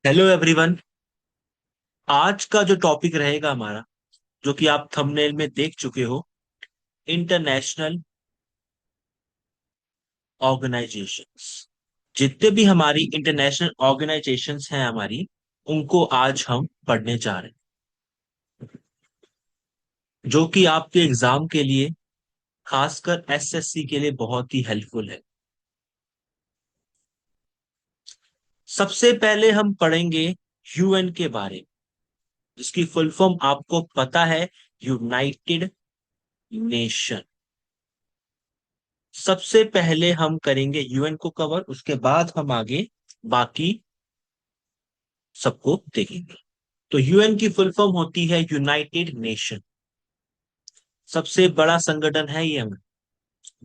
Hello everyone. आज का जो टॉपिक रहेगा हमारा, जो कि आप थंबनेल में देख चुके हो, इंटरनेशनल ऑर्गेनाइजेशंस। जितने भी हमारी इंटरनेशनल ऑर्गेनाइजेशंस हैं हमारी, उनको आज हम पढ़ने जा रहे हैं, जो कि आपके एग्जाम के लिए, खासकर एसएससी के लिए बहुत ही हेल्पफुल है। सबसे पहले हम पढ़ेंगे यूएन के बारे में, जिसकी फुल फॉर्म आपको पता है, यूनाइटेड नेशन। सबसे पहले हम करेंगे यूएन को कवर, उसके बाद हम आगे बाकी सबको देखेंगे। तो यूएन की फुल फॉर्म होती है यूनाइटेड नेशन। सबसे बड़ा संगठन है ये हमें।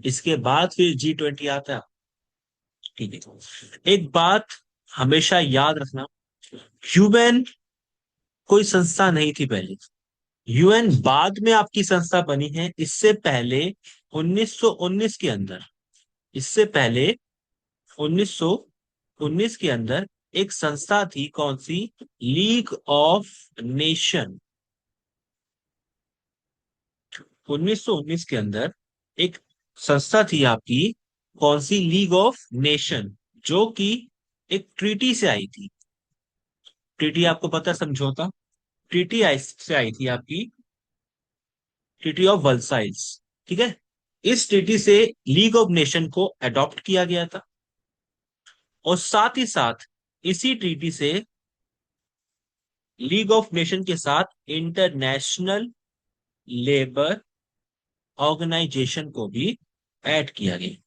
इसके बाद फिर G20 आता है। ठीक है, एक बात हमेशा याद रखना, यूएन कोई संस्था नहीं थी पहले। यूएन बाद में आपकी संस्था बनी है। इससे पहले 1919 के अंदर, इससे पहले 1919 के अंदर एक संस्था थी। कौन सी? League of nation. 1919 के अंदर एक संस्था थी आपकी। कौन सी? लीग ऑफ नेशन, जो कि एक ट्रीटी से आई थी। ट्रीटी आपको पता है, समझौता। ट्रीटी से आई थी आपकी, ट्रीटी ऑफ वर्साइल्स। ठीक है, इस ट्रीटी से लीग ऑफ नेशन को अडॉप्ट किया गया था। और साथ ही साथ इसी ट्रीटी से लीग ऑफ नेशन के साथ इंटरनेशनल लेबर ऑर्गेनाइजेशन को भी ऐड किया गया।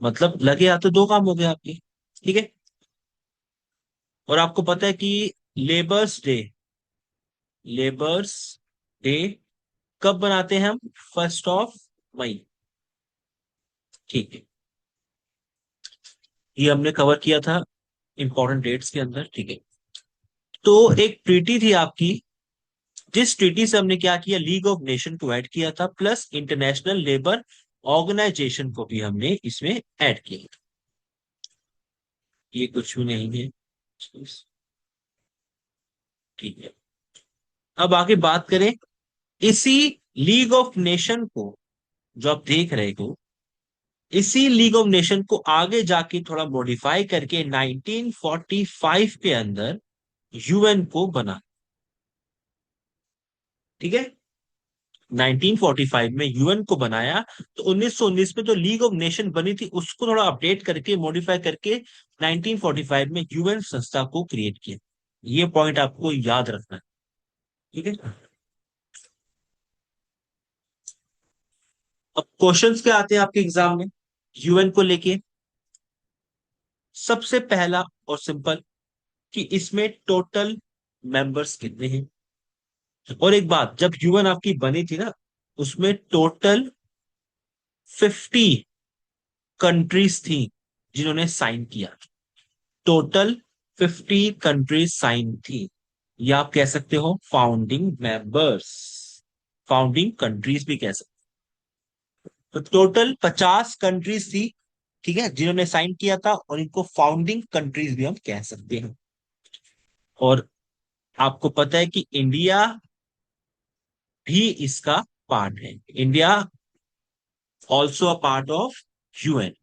मतलब लगे हाथ तो दो काम हो गए आपके। ठीक है, और आपको पता है कि लेबर्स डे, लेबर्स डे कब बनाते हैं हम? 1 मई। ठीक है, ये हमने कवर किया था इंपॉर्टेंट डेट्स के अंदर। ठीक है, तो एक ट्रीटी थी आपकी, जिस ट्रीटी से हमने क्या किया, लीग ऑफ नेशन को ऐड किया था, प्लस इंटरनेशनल लेबर ऑर्गेनाइजेशन को भी हमने इसमें ऐड किया था। ये कुछ भी नहीं है। ठीक है, अब आगे बात करें इसी लीग ऑफ नेशन को, जो आप देख रहे हो, इसी लीग ऑफ नेशन को आगे जाके थोड़ा मॉडिफाई करके 1945 के अंदर यूएन को बना। ठीक है, 1945 में यूएन को बनाया। तो 1919 में जो लीग ऑफ नेशन बनी थी, उसको थोड़ा अपडेट करके, मॉडिफाई करके 1945 में यूएन संस्था को क्रिएट किया। ये पॉइंट आपको याद रखना है। ठीक है, अब क्वेश्चंस क्या आते हैं आपके एग्जाम में यूएन को लेके? सबसे पहला और सिंपल, कि इसमें टोटल मेंबर्स कितने हैं। और एक बात, जब यूएन आपकी बनी थी ना, उसमें टोटल 50 कंट्रीज थी जिन्होंने साइन किया। टोटल 50 कंट्रीज साइन थी, या आप कह सकते हो फाउंडिंग मेंबर्स, फाउंडिंग कंट्रीज भी कह सकते हो। तो टोटल 50 कंट्रीज थी, ठीक है, जिन्होंने साइन किया था, और इनको फाउंडिंग कंट्रीज भी हम कह सकते हैं। और आपको पता है कि इंडिया भी इसका पार्ट है। India also a part of UN.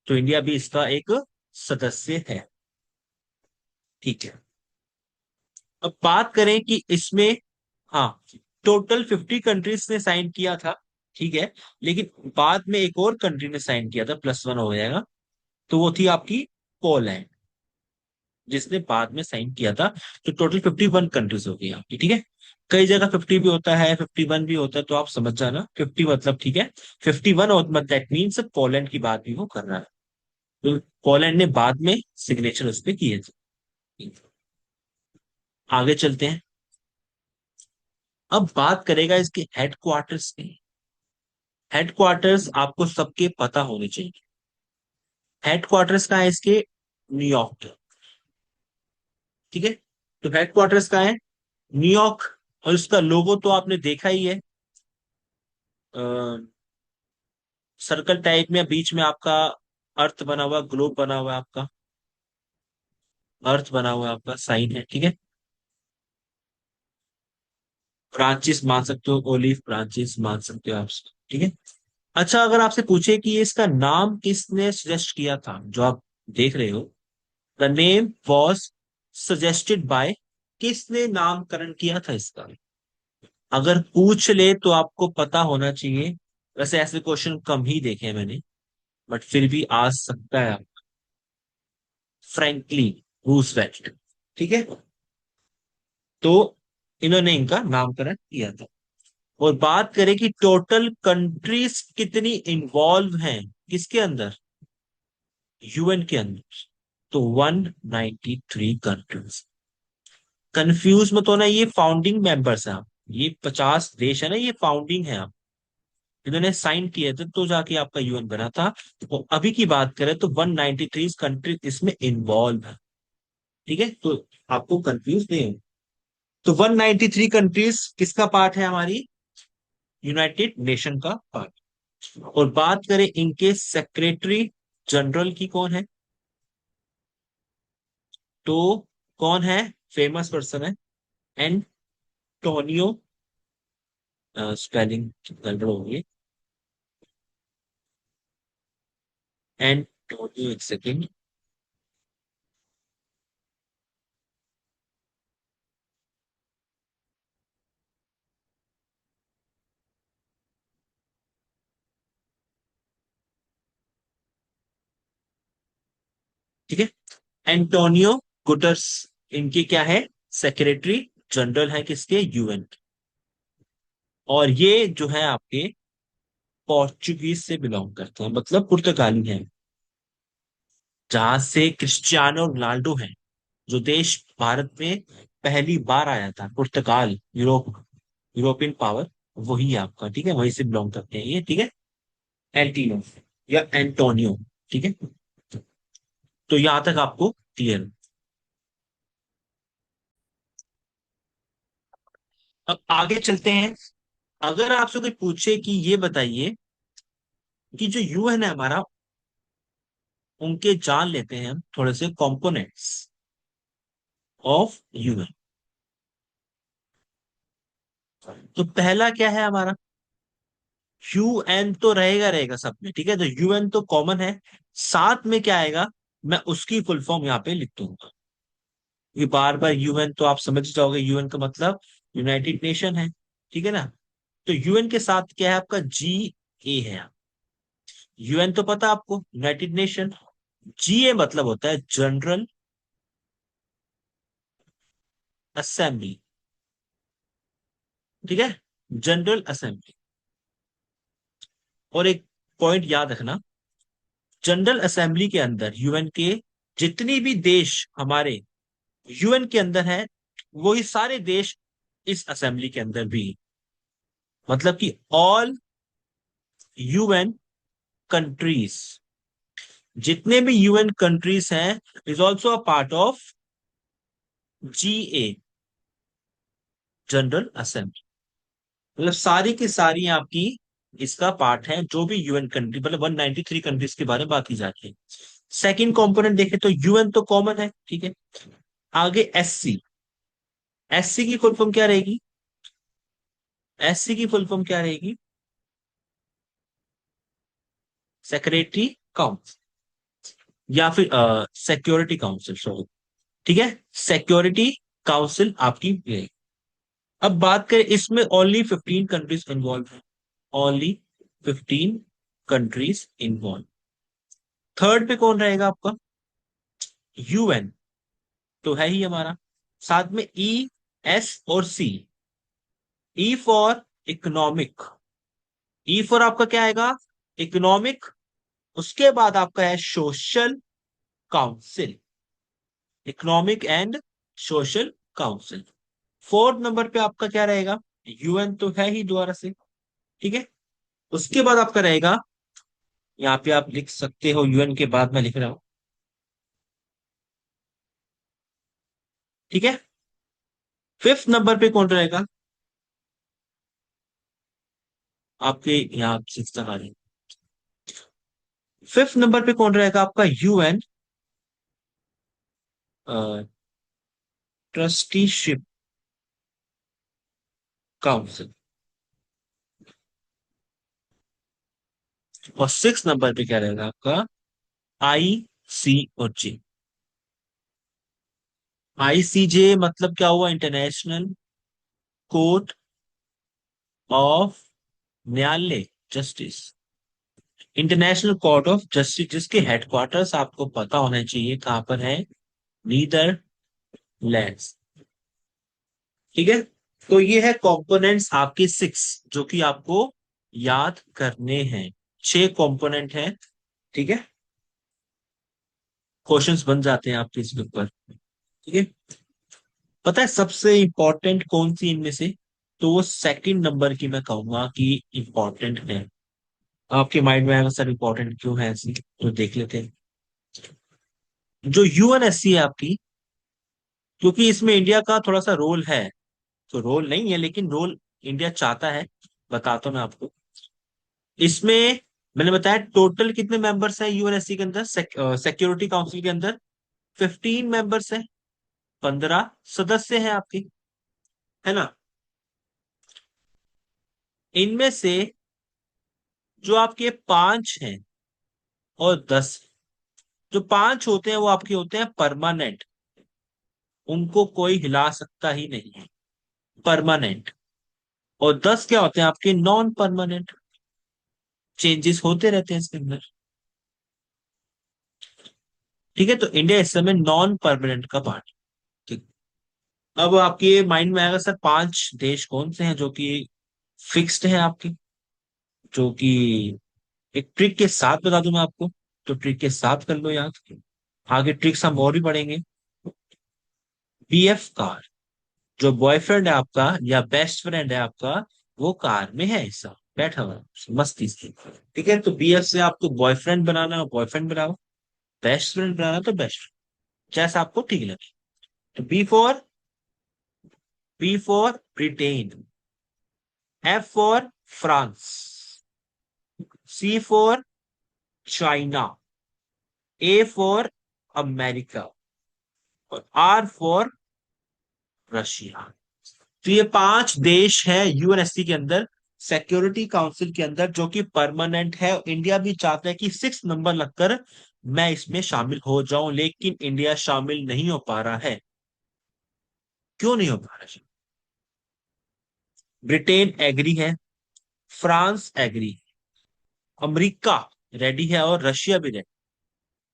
तो इंडिया भी इसका एक सदस्य है। ठीक है, अब बात करें कि इसमें, हाँ, टोटल 50 कंट्रीज ने साइन किया था। ठीक है, लेकिन बाद में एक और कंट्री ने साइन किया था, +1 हो जाएगा। तो वो थी आपकी पोलैंड, जिसने बाद में साइन किया था। तो टोटल 51 कंट्रीज हो गई आपकी। ठीक है, कई जगह 50 भी होता है, 51 भी होता है, तो आप समझ जाना 50 मतलब। ठीक है, 51 और मतलब दैट मीन्स पोलैंड की बात भी वो कर रहा है। तो पोलैंड ने बाद में सिग्नेचर उस पर किए थे। आगे चलते हैं। अब बात करेगा इसके हेडक्वार्टर्स की। हेडक्वार्टर्स आपको सबके पता होने चाहिए। हेडक्वार्टर्स कहाँ है इसके? न्यूयॉर्क। ठीक है, तो हेडक्वार्टर्स कहाँ है? न्यूयॉर्क। और इसका लोगो तो आपने देखा ही है, सर्कल टाइप में, बीच में आपका अर्थ बना हुआ, ग्लोब बना हुआ है आपका। अर्थ बना हुआ है आपका, साइन है, ठीक है। ब्रांचेस मान सकते हो, ओलिव ब्रांचेस मान सकते हो आप, ठीक है। अच्छा, अगर आपसे पूछे कि ये इसका नाम किसने सजेस्ट किया था, जो आप देख रहे हो, the name was suggested by, किसने नामकरण किया था इसका? अगर पूछ ले तो आपको पता होना चाहिए। वैसे ऐसे क्वेश्चन कम ही देखे हैं मैंने, बट फिर भी आ सकता है। फ्रैंकलिन रूजवेल्ट, ठीक है। तो इन्होंने इनका नामकरण किया था। और बात करें कि टोटल कंट्रीज कितनी इन्वॉल्व हैं किसके अंदर, यूएन के अंदर, तो 193 कंट्रीज। कंफ्यूज मत होना, ये फाउंडिंग मेंबर्स हैं आप, ये 50 देश है ना, ये फाउंडिंग है आप, इन्होंने साइन किए थे तो जाके आपका यूएन बना था। तो अभी की बात करें तो 193 कंट्रीज इसमें इन्वॉल्व है, ठीक है। तो आपको कंफ्यूज नहीं हो। तो 193 कंट्रीज किसका पार्ट है हमारी, यूनाइटेड नेशन का पार्ट। और बात करें इनके सेक्रेटरी जनरल की, कौन है, तो कौन है, फेमस पर्सन है, एंटोनियो, स्पेलिंग गड़बड़ होगी, एंटोनियो, एक सेकेंड। ठीक है, एंटोनियो गुटर्स, इनके क्या है, सेक्रेटरी जनरल है किसके, यूएन। और ये जो है आपके पोर्चुगीज से बिलोंग करते हैं, मतलब पुर्तगाली हैं, जहां से क्रिस्टियानो रोनाल्डो है, जो देश भारत में पहली बार आया था, पुर्तगाल, यूरोपियन पावर, वही है आपका, ठीक है, वहीं से बिलोंग करते हैं ये, ठीक है। एंटीनो या एंटोनियो, ठीक है। तो यहां तक आपको क्लियर। अब आगे चलते हैं। अगर आपसे कोई पूछे कि ये बताइए कि जो यूएन है हमारा, उनके जान लेते हैं हम थोड़े से कंपोनेंट्स ऑफ यूएन। तो पहला क्या है हमारा, यूएन तो रहेगा रहेगा सब में, ठीक है, तो यूएन तो कॉमन है। साथ में क्या आएगा, मैं उसकी फुल फॉर्म यहाँ पे लिख दूंगा। ये बार बार यूएन तो आप समझ जाओगे, यूएन का मतलब यूनाइटेड नेशन है, ठीक है ना। तो यूएन के साथ क्या है आपका, जी ए है। यूएन तो पता आपको, यूनाइटेड नेशन। जीए मतलब होता है जनरल असेंबली, ठीक है, जनरल असेंबली। और एक पॉइंट याद रखना, जनरल असेंबली के अंदर यूएन के जितनी भी देश हमारे यूएन के अंदर हैं, वही सारे देश इस असेंबली के अंदर भी, मतलब कि ऑल यूएन कंट्रीज, जितने भी यूएन कंट्रीज हैं, is also a part of GA, general assembly. मतलब सारी की सारी आपकी इसका पार्ट है, जो भी यूएन कंट्री, मतलब 193 कंट्रीज के बारे में बात की जाती है। सेकंड कंपोनेंट देखें तो यूएन तो कॉमन है, ठीक है। आगे एससी, एससी की फुल फॉर्म क्या रहेगी, एससी की फुल फॉर्म क्या रहेगी, सेक्रेटरी काउंसिल, या फिर सिक्योरिटी काउंसिल, सॉरी, ठीक है, सिक्योरिटी काउंसिल आपकी रहेगी। अब बात करें, इसमें ओनली 15 कंट्रीज इन्वॉल्व है, ओनली 15 कंट्रीज इन्वॉल्व। थर्ड पे कौन रहेगा आपका, यूएन तो है ही हमारा, साथ में ई, एस और C. E for economic, E for आपका क्या आएगा, इकोनॉमिक। उसके बाद आपका है social council, economic and social council. Fourth number पे आपका क्या रहेगा, यूएन तो है ही दोबारा से, ठीक है। उसके बाद आपका रहेगा, यहाँ पे आप लिख सकते हो, यूएन के बाद मैं लिख रहा हूं, ठीक है। फिफ्थ नंबर पे कौन रहेगा, आपके यहाँ सिक्स आ रही, फिफ्थ नंबर पे कौन रहेगा आपका, यूएन ट्रस्टीशिप काउंसिल। और 6 नंबर पे क्या रहेगा आपका? ICOJ। ICJ मतलब क्या हुआ? इंटरनेशनल कोर्ट ऑफ न्यायालय, justice. International court of justice, जिसके हेडक्वार्टर्स आपको पता होना चाहिए कहां पर है। नीदरलैंड्स। ठीक है। तो ये है कंपोनेंट्स आपके 6, जो कि आपको याद करने हैं। 6 कंपोनेंट हैं। ठीक है। क्वेश्चंस बन जाते हैं आपके इसके ऊपर। ठीक है। पता है सबसे इंपॉर्टेंट कौन सी इनमें से? तो वो सेकंड नंबर की मैं कहूंगा कि इंपॉर्टेंट है। आपके माइंड में आएगा सर इंपॉर्टेंट क्यों है ऐसी, तो देख लेते हैं। जो UNSC है आपकी, क्योंकि इसमें इंडिया का थोड़ा सा रोल है। तो रोल नहीं है लेकिन रोल इंडिया चाहता है। बताता हूं मैं आपको। इसमें मैंने बताया टोटल कितने मेंबर्स हैं UNSC के अंदर, सिक्योरिटी काउंसिल के अंदर। 15 मेंबर्स हैं। 15 सदस्य हैं आपके, है ना। इनमें से जो आपके 5 हैं और 10, जो 5 होते हैं वो आपके होते हैं परमानेंट। उनको कोई हिला सकता ही नहीं है। परमानेंट। और 10 क्या होते हैं आपके? Non permanent. चेंजेस होते रहते हैं इसके अंदर। ठीक है। तो इंडिया इस समय नॉन परमानेंट का पार्ट। ठीक। अब आपके माइंड में आएगा सर 5 देश कौन से हैं जो कि फिक्स्ड है आपके, जो कि एक ट्रिक के साथ बता दूं मैं आपको। तो ट्रिक के साथ कर लो याद। आगे ट्रिक्स हम और भी पढ़ेंगे। BF कार, जो बॉयफ्रेंड है आपका या बेस्ट फ्रेंड है आपका, वो कार में है ऐसा बैठा हुआ है, मस्ती से। ठीक है। तो BF से आपको बॉयफ्रेंड बनाना है, बॉयफ्रेंड बनाओ। बेस्ट फ्रेंड बनाना तो बेस्ट, जैसा आपको ठीक लगे। तो B for Britain. F for France. C for China. A for America. और R फॉर रशिया। तो ये 5 देश हैं UNSC के अंदर, सिक्योरिटी काउंसिल के अंदर, जो कि परमानेंट है। इंडिया भी चाहता है कि 6 नंबर लगकर मैं इसमें शामिल हो जाऊं, लेकिन इंडिया शामिल नहीं हो पा रहा है। क्यों नहीं हो पा रहा है? ब्रिटेन एग्री है, फ्रांस एग्री, अमेरिका रेडी है और रशिया भी रेडी।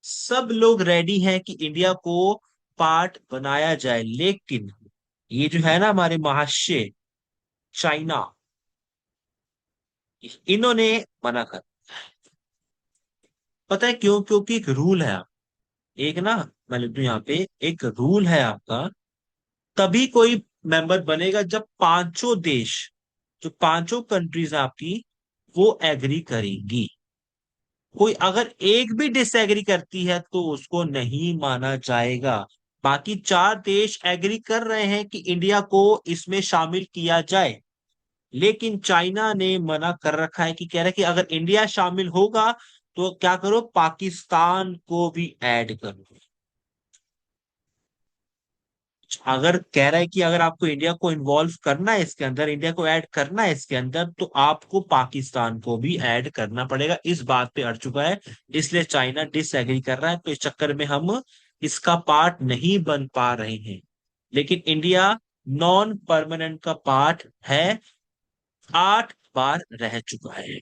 सब लोग रेडी हैं कि इंडिया को पार्ट बनाया जाए, लेकिन ये जो है ना हमारे महाशय चाइना, इन्होंने मना कर। पता है क्यों? क्योंकि एक रूल है। एक ना, मैं लिख दूं यहाँ पे, एक रूल है आपका। तभी कोई मेंबर बनेगा जब पांचों देश, जो पांचों कंट्रीज आपकी, वो एग्री करेंगी। कोई अगर एक भी डिसएग्री करती है तो उसको नहीं माना जाएगा। बाकी 4 देश एग्री कर रहे हैं कि इंडिया को इसमें शामिल किया जाए, लेकिन चाइना ने मना कर रखा है, कि कह रहा है कि अगर इंडिया शामिल होगा तो क्या करो, पाकिस्तान को भी ऐड करो। अगर कह रहा है कि अगर आपको इंडिया को इन्वॉल्व करना है इसके अंदर, इंडिया को ऐड करना है इसके अंदर, तो आपको पाकिस्तान को भी ऐड करना पड़ेगा। इस बात पे अड़ चुका है। इसलिए चाइना डिसएग्री कर रहा है, तो इस चक्कर में हम इसका पार्ट नहीं बन पा रहे हैं। लेकिन इंडिया नॉन परमानेंट का पार्ट है। 8 बार रह चुका है।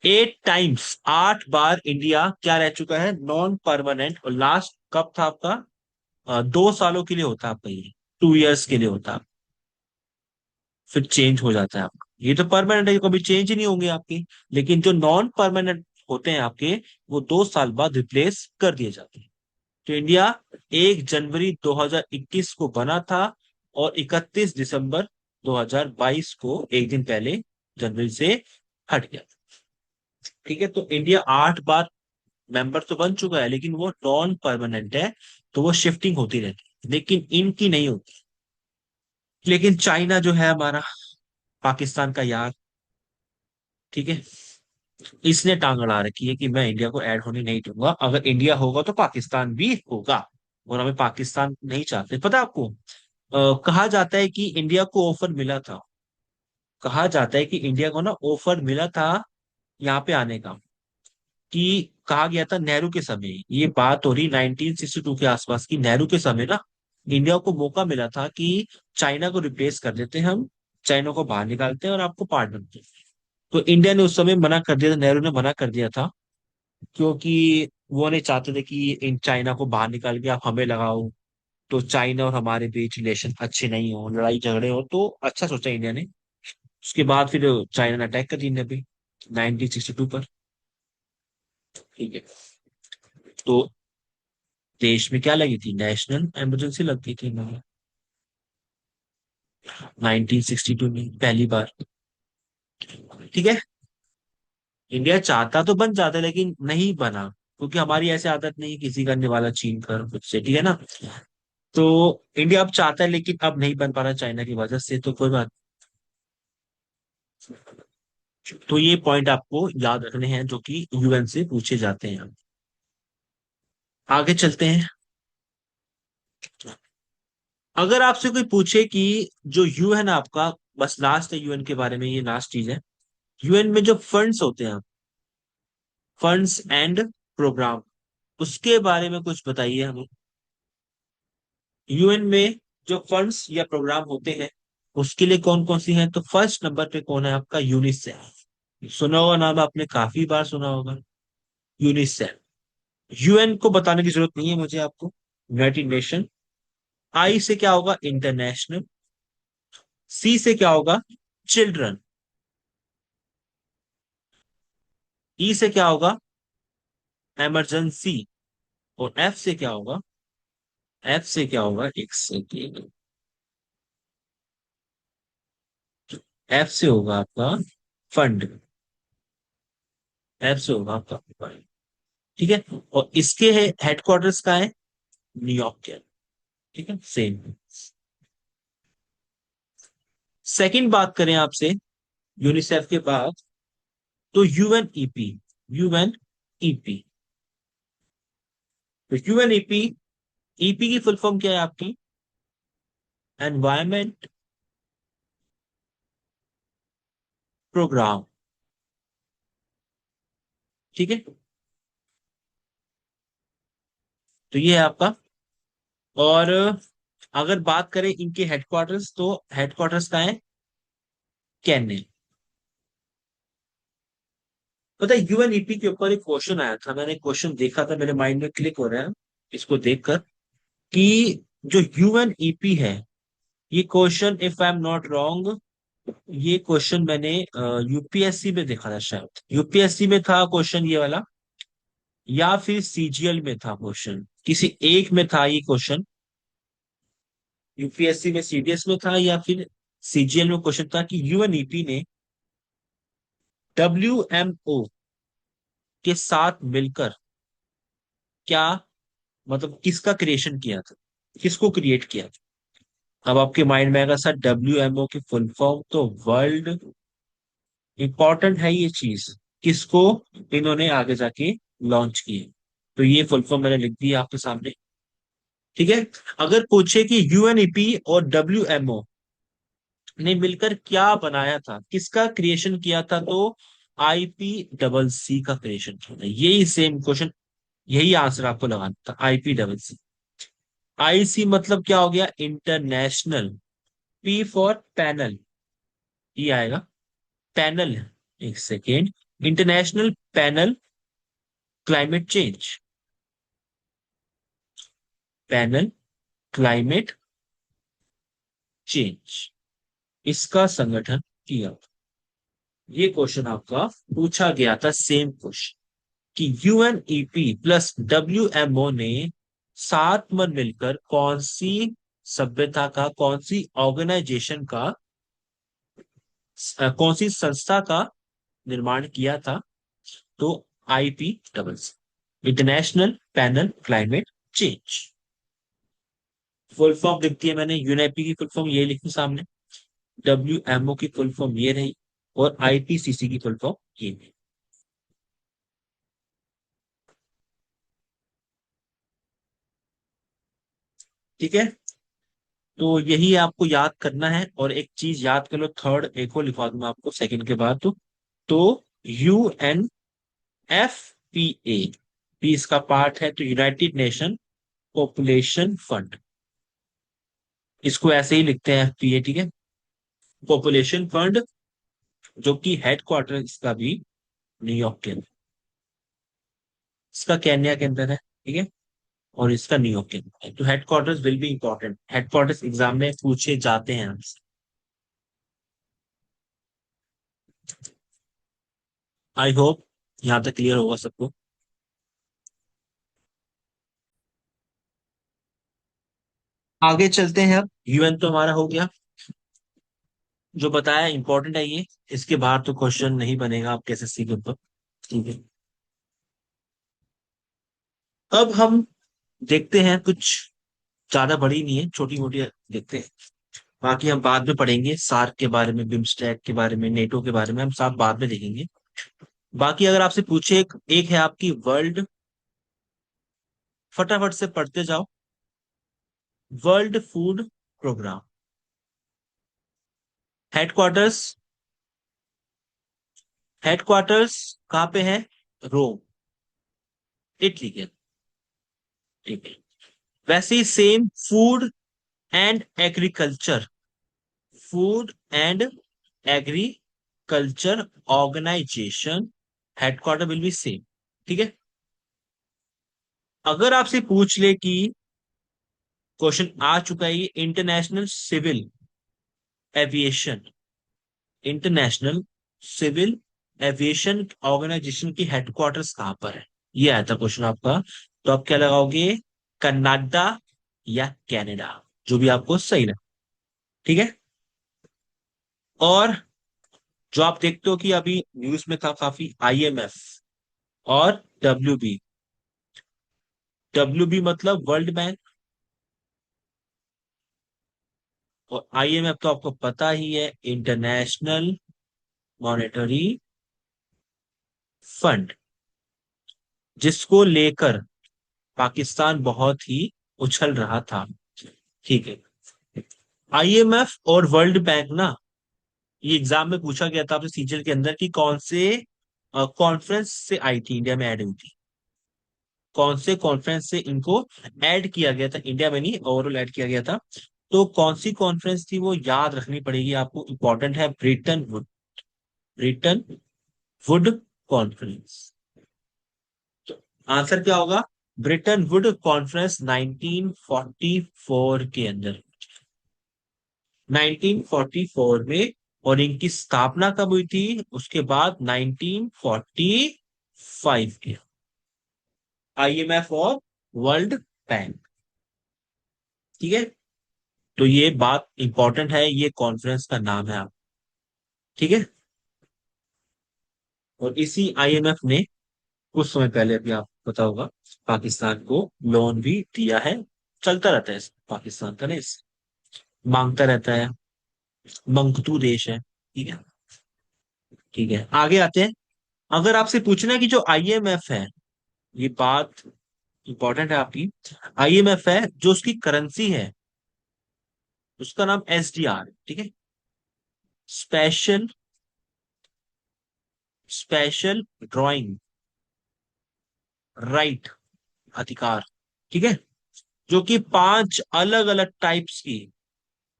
8 टाइम्स, 8 बार इंडिया क्या रह चुका है? Non permanent. और लास्ट कब था आपका? 2 सालों के लिए होता है आपका ये। 2 इयर्स के लिए होता है। फिर चेंज हो जाता है आपका। ये तो परमानेंट है, ये कभी चेंज ही नहीं होंगे आपके। लेकिन जो नॉन परमानेंट होते हैं आपके, वो 2 साल बाद रिप्लेस कर दिए जाते हैं। तो इंडिया 1 जनवरी 2021 को बना था, और 31 दिसंबर 2022 को, एक दिन पहले, जनवरी से हट गया। ठीक है। तो इंडिया 8 बार मेंबर तो बन चुका है, लेकिन वो नॉन परमानेंट है। तो वो शिफ्टिंग होती रहती है, लेकिन इनकी नहीं होती। लेकिन चाइना जो है हमारा, पाकिस्तान का यार, ठीक है, इसने टांग अड़ा रखी है कि मैं इंडिया को ऐड होने नहीं दूंगा। अगर इंडिया होगा तो पाकिस्तान भी होगा। और हमें पाकिस्तान नहीं चाहते। पता है आपको, कहा जाता है कि इंडिया को ऑफर मिला था, कहा जाता है कि इंडिया को ना ऑफर मिला था यहाँ पे आने का, कि कहा गया था नेहरू के समय, ये बात हो रही 1962 के आसपास की, नेहरू के समय ना इंडिया को मौका मिला था कि चाइना को रिप्लेस कर देते हैं हम, चाइना को बाहर निकालते हैं और आपको पार्ट बनते हैं। तो इंडिया ने उस समय मना कर दिया था, नेहरू ने मना कर दिया था, क्योंकि वो नहीं चाहते थे कि इन चाइना को बाहर निकाल के आप हमें लगाओ, तो चाइना और हमारे बीच रिलेशन अच्छे नहीं हो, लड़ाई झगड़े हो, तो अच्छा सोचा इंडिया ने। उसके बाद फिर चाइना ने अटैक कर दी इंडिया पे 1962 पर। ठीक है, तो देश में क्या लगी थी, नेशनल इमरजेंसी लग गई थी 1962 में पहली बार। ठीक है, इंडिया चाहता तो बन जाता लेकिन नहीं बना, क्योंकि हमारी ऐसी आदत नहीं किसी करने वाला छीन कर खुद से, ठीक है ना। तो इंडिया अब चाहता है लेकिन अब नहीं बन पा रहा चाइना की वजह से, तो कोई बात। तो ये पॉइंट आपको याद रखने हैं जो कि यूएन से पूछे जाते हैं। आगे चलते हैं। अगर आपसे कोई पूछे कि जो यूएन आपका, बस लास्ट है यूएन के बारे में, ये लास्ट चीज है, यूएन में जो फंड्स होते हैं, फंड्स एंड प्रोग्राम, उसके बारे में कुछ बताइए हमें। यूएन में जो फंड्स या प्रोग्राम होते हैं उसके लिए कौन कौन सी हैं, तो फर्स्ट नंबर पे कौन है आपका, यूनिसेफ। सुना होगा नाम, आपने काफी बार सुना होगा, यूनिसेफ। यूएन को बताने की जरूरत नहीं है मुझे आपको, यूनाइटेड नेशन। आई से क्या होगा, इंटरनेशनल। सी से क्या होगा, चिल्ड्रन। ई से क्या होगा, इमरजेंसी। और एफ से क्या होगा, एफ से क्या होगा, एक सेकेंड, एफ से होगा आपका फंड, एफ से होगा आपका फंड। ठीक है, और इसके हेडक्वार्टर्स का है न्यूयॉर्क के। ठीक है, सेम। सेकंड बात करें आपसे यूनिसेफ के बाद, तो यूएनईपी, यूएनईपी, तो यूएनईपी, ईपी की फुल फॉर्म क्या है आपकी, एनवायरमेंट प्रोग्राम। ठीक है, तो ये है आपका। और अगर बात करें इनके हेडक्वार्टर्स, तो हेडक्वार्टर्स का है केन्या। पता है यूएनईपी के ऊपर एक क्वेश्चन आया था, मैंने क्वेश्चन देखा था, मेरे माइंड में क्लिक हो रहा है इसको देखकर, कि जो यूएनईपी है, ये question if I am not wrong, ये क्वेश्चन मैंने यूपीएससी में देखा था, शायद यूपीएससी में था क्वेश्चन ये वाला, या फिर सीजीएल में था क्वेश्चन, किसी एक में था ये क्वेश्चन। यूपीएससी में, सीडीएस में था, या फिर सीजीएल में क्वेश्चन था कि यूएनईपी ने डब्ल्यूएमओ के साथ मिलकर क्या, मतलब किसका क्रिएशन किया था, किसको क्रिएट किया था। अब आपके माइंड में आएगा सर डब्ल्यूएमओ की फुल फॉर्म तो वर्ल्ड, इंपॉर्टेंट है ये चीज, किसको इन्होंने आगे जाके लॉन्च की है। तो ये फुल फॉर्म मैंने लिख दी आपके सामने। ठीक है, अगर पूछे कि यूएनईपी और डब्ल्यूएमओ ने मिलकर क्या बनाया था, किसका क्रिएशन किया था, तो आईपी डबल सी का क्रिएशन किया था। यही सेम क्वेश्चन, यही आंसर आपको लगाना था, आईपी डबल सी। आईसी मतलब क्या हो गया, इंटरनेशनल। पी फॉर पैनल, ये आएगा पैनल, एक second, international Panel climate change, panel climate change, इसका संगठन किया। ये क्वेश्चन आपका पूछा गया था, सेम क्वेश्चन, कि यूएनईपी प्लस डब्ल्यूएमओ ने साथ में मिलकर कौन सी सभ्यता का, कौन सी ऑर्गेनाइजेशन का, कौन सी संस्था का निर्माण किया था, तो IP double C, International Panel climate change. Full form लिखती है मैंने, यूएनईपी की फुल फॉर्म ये लिखी सामने, डब्ल्यूएमओ की फुल फॉर्म ये रही, और आईपीसीसी की फुल फॉर्म ये रही। ठीक है, तो यही आपको याद करना है। और एक चीज याद कर लो, थर्ड एक और लिखवा दूंगा आपको सेकंड के बाद। तो UNFPA, पी इसका पार्ट है, तो यूनाइटेड नेशन पॉपुलेशन फंड, इसको ऐसे ही लिखते हैं FPA, ठीक है। पॉपुलेशन फंड, जो कि हेडक्वार्टर इसका भी न्यूयॉर्क के अंदर, इसका केन्या के अंदर है, ठीक है, और इसका न्यूयॉर्क के अंदर है। तो headquarters will be important, headquarters exam में पूछे जाते हैं हमसे। आई होप यहाँ तक क्लियर होगा सबको। आगे चलते हैं अब। UN तो हमारा हो गया, जो बताया इंपॉर्टेंट है ये, इसके बाहर तो क्वेश्चन नहीं बनेगा आपके SSC के ऊपर, ठीक है। अब हम देखते हैं कुछ ज्यादा बड़ी नहीं है, छोटी मोटी देखते हैं। बाकी हम बाद में पढ़ेंगे, सार्क के बारे में, बिम्स्टेक के बारे में, नेटो के बारे में हम सब बाद में देखेंगे। बाकी अगर आपसे पूछे, एक है आपकी वर्ल्ड, फटाफट से पढ़ते जाओ, world food programme, headquarters, headquarters कहाँ पे है? रोम, इटली के, ठीक है। वैसे ही same food and agriculture, food and agriculture organisation, headquarter will be same, ठीक है। अगर आपसे पूछ ले कि क्वेश्चन आ चुका है, ये International Civil Aviation, International Civil Aviation Organization की हेडक्वार्टर्स कहां पर है, ये आया था क्वेश्चन आपका। तो आप क्या लगाओगे? कनाडा या कनाडा, जो भी आपको सही लगे, ठीक है। और जो आप देखते हो कि अभी न्यूज में था काफी, IMF और WB, WB मतलब वर्ल्ड बैंक, और IMF तो आपको पता ही है, इंटरनेशनल मॉनेटरी फंड, जिसको लेकर पाकिस्तान बहुत ही उछल रहा था, ठीक है। IMF और वर्ल्ड बैंक ना, ये एग्जाम में पूछा गया था आपसे सीजन के अंदर कि कौन से कॉन्फ्रेंस से आई थी, इंडिया में ऐड हुई थी, कौन से कॉन्फ्रेंस से इनको ऐड किया गया था, इंडिया में नहीं ओवरऑल ऐड किया गया था। तो कौन सी कॉन्फ्रेंस थी वो याद रखनी पड़ेगी आपको, इंपॉर्टेंट है, Britain would, Britain would conference. तो आंसर क्या होगा? ब्रिटन वुड कॉन्फ्रेंस 1944 के अंदर, 1944 में। और इनकी स्थापना कब हुई थी? उसके बाद 1945 के, IMF और वर्ल्ड बैंक, ठीक है। तो ये बात इंपॉर्टेंट है, ये कॉन्फ्रेंस का नाम है आप, ठीक है। और इसी IMF ने कुछ समय पहले, अभी आपको पता होगा, पाकिस्तान को लोन भी दिया है। चलता रहता है पाकिस्तान का ना, इस मांगता रहता है, मंगतू देश है, ठीक है। ठीक है, आगे आते हैं। अगर आपसे पूछना है कि जो IMF है, ये बात इंपॉर्टेंट है आपकी, IMF है जो उसकी करेंसी है, उसका नाम SDR, ठीक है, स्पेशल, स्पेशल ड्राइंग राइट, अधिकार, ठीक है। जो कि 5 अलग अलग टाइप्स की,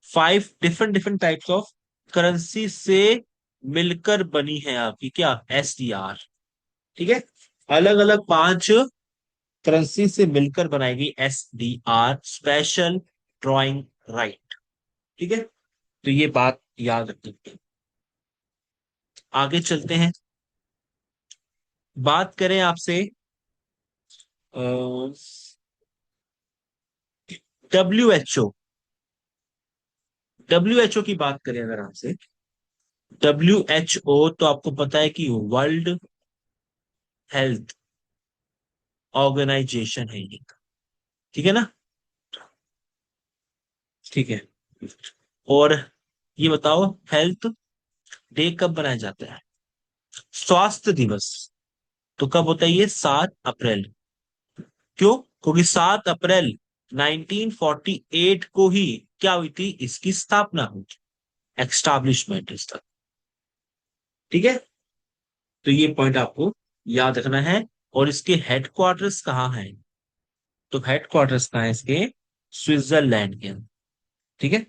5 different different types of currency से मिलकर बनी है आपकी क्या, SDR, ठीक है। अलग अलग 5 करेंसी से मिलकर बनाई गई SDR, स्पेशल ड्राइंग राइट, ठीक है। तो ये बात याद रखिए। आगे चलते हैं, बात करें आपसे WHO, WHO की बात करें अगर आपसे, WHO तो आपको पता है कि वर्ल्ड हेल्थ ऑर्गेनाइजेशन है ये, ठीक है ना, ठीक है। और ये बताओ, हेल्थ डे कब मनाया जाता है? स्वास्थ्य दिवस तो कब होता है ये? 7 अप्रैल। क्यों? क्योंकि 7 अप्रैल 1948 को ही क्या हुई थी, इसकी स्थापना हुई, एक्स्टैब्लिशमेंट इसका। ठीक है, तो ये पॉइंट आपको याद रखना है। और इसके हेडक्वार्टर्स कहाँ हैं? तो हेडक्वार्टर्स कहाँ है इसके? स्विट्जरलैंड के अंदर। ठीक है,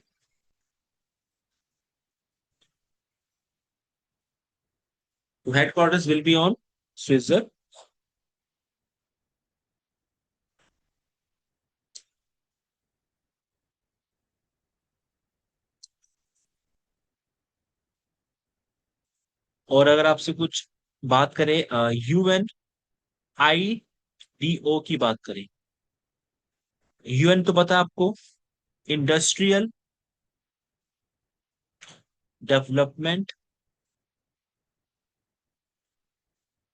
तो headquarters will be on Schweitzer. और अगर आपसे कुछ बात करें यूएन आई डी ओ की बात करें, यूएन तो पता है आपको, इंडस्ट्रियल डेवलपमेंट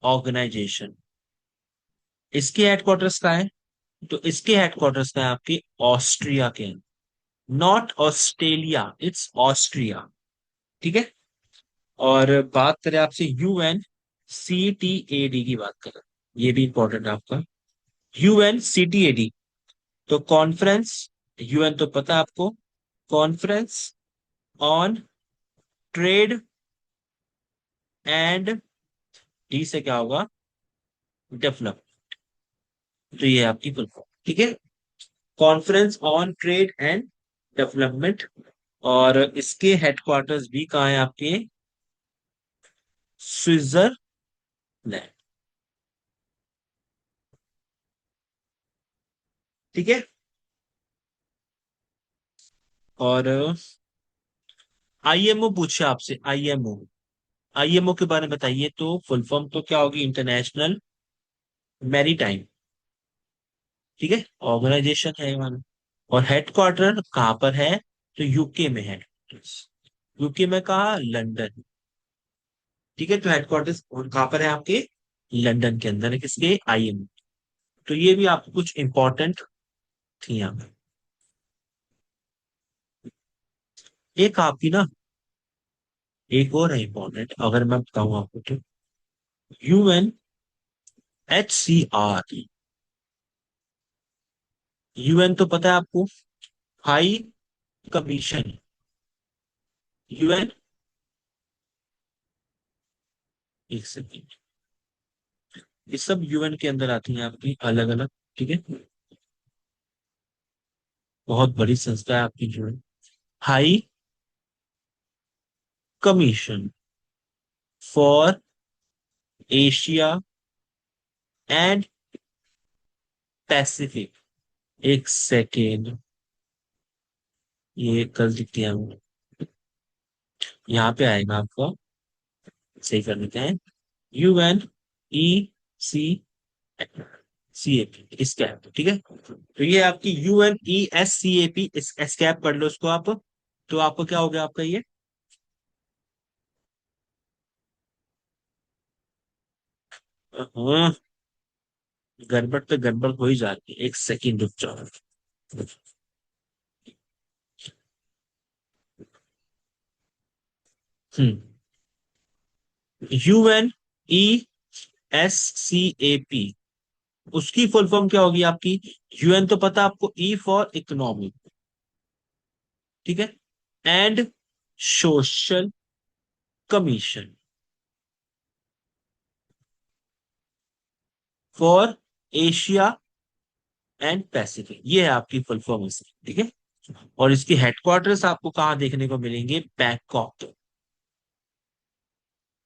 ऑर्गेनाइजेशन। इसके हेडक्वार्टर्स कहाँ है? तो इसके हेडक्वार्टर्स कहाँ है आपके? ऑस्ट्रिया के अंदर। Not Australia, it's Austria. ठीक है। और बात करें आपसे UN C T A D की बात करें, ये भी इंपॉर्टेंट है आपका। UN C T A D, तो कॉन्फ्रेंस, यूएन तो पता है आपको, conference on trade and, D से क्या होगा? डेवलप। तो ये है आपकी फुल फॉर्म। ठीक है, conference on trade and development. और इसके हेडक्वार्टर्स भी कहाँ है आपके? स्विट्जरलैंड। ठीक है। और आईएमओ पूछे आपसे, आईएमओ, आईएमओ के बारे में बताइए। तो फुल फॉर्म तो क्या होगी? इंटरनेशनल मैरीटाइम, ठीक है, ऑर्गेनाइजेशन है ये वाला। और हेडक्वार्टर कहाँ पर है? तो यूके में है। यूके में कहा? लंदन। ठीक है, तो हेडक्वार्टर्स कहाँ पर है आपके? लंदन के अंदर है, किसके? आईएमओ। तो ये भी आपको कुछ इंपॉर्टेंट थी यहाँ पे। एक आपकी ना, एक और है इंपॉर्टेंट, अगर मैं बताऊं आपको तो, UN H C R. UN तो पता है आपको, हाई कमीशन। यूएन, एक सेकेंड, ये सब यूएन के अंदर आती हैं आपकी अलग अलग। ठीक है, बहुत बड़ी संस्था है आपकी UN. High commission for Asia and Pacific. एक सेकेंड, ये कल लिख दिया हमने, यहाँ पे आएगा आपको, सही कर देते हैं। UN E C C A P, ESCAP. ठीक है, तो ये आपकी UN E S C A P, इस एस्कैप पढ़ लो इसको आप। तो आपको क्या हो गया आपका ये? हाँ, गड़बड़ पे गड़बड़ हो ही जाती है, एक सेकंड रुक जाओ। Hmm, UN E S C A P, उसकी फुल फॉर्म क्या होगी आपकी? यूएन तो पता आपको, ई फॉर इकोनॉमी, ठीक है, and social commission for Asia and Pacific, ये है आपकी फुल फॉर्म इसकी। ठीक है, और इसके हेडक्वार्टर्स आपको कहाँ देखने को मिलेंगे? बैंकॉक।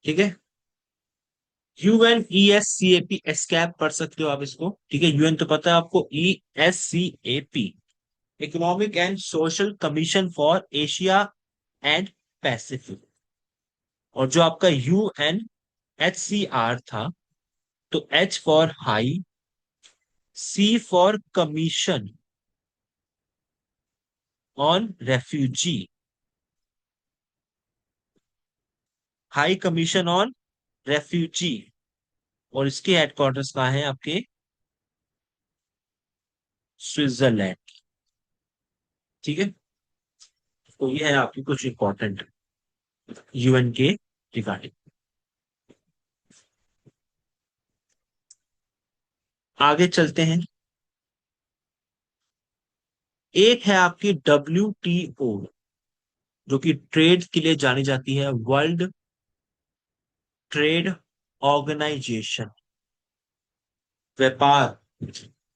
ठीक है, UN E S C A P, ESCAP पढ़ सकते हो आप इसको। ठीक है, यूएन तो पता है आपको, E S C A P, economic and social commission for Asia and Pacific. और जो आपका यूएन एच सी आर था, तो H for high, C for commission on refugee, high commission on refugee. और इसके हेडक्वार्टर्स कहाँ हैं आपके? स्विट्जरलैंड। ठीक है, तो ये है आपकी कुछ इंपॉर्टेंट यूएन के रिगार्डिंग। आगे चलते हैं। एक है आपकी WTO, जो कि ट्रेड के लिए जानी जाती है, वर्ल्ड ट्रेड ऑर्गेनाइजेशन, व्यापार।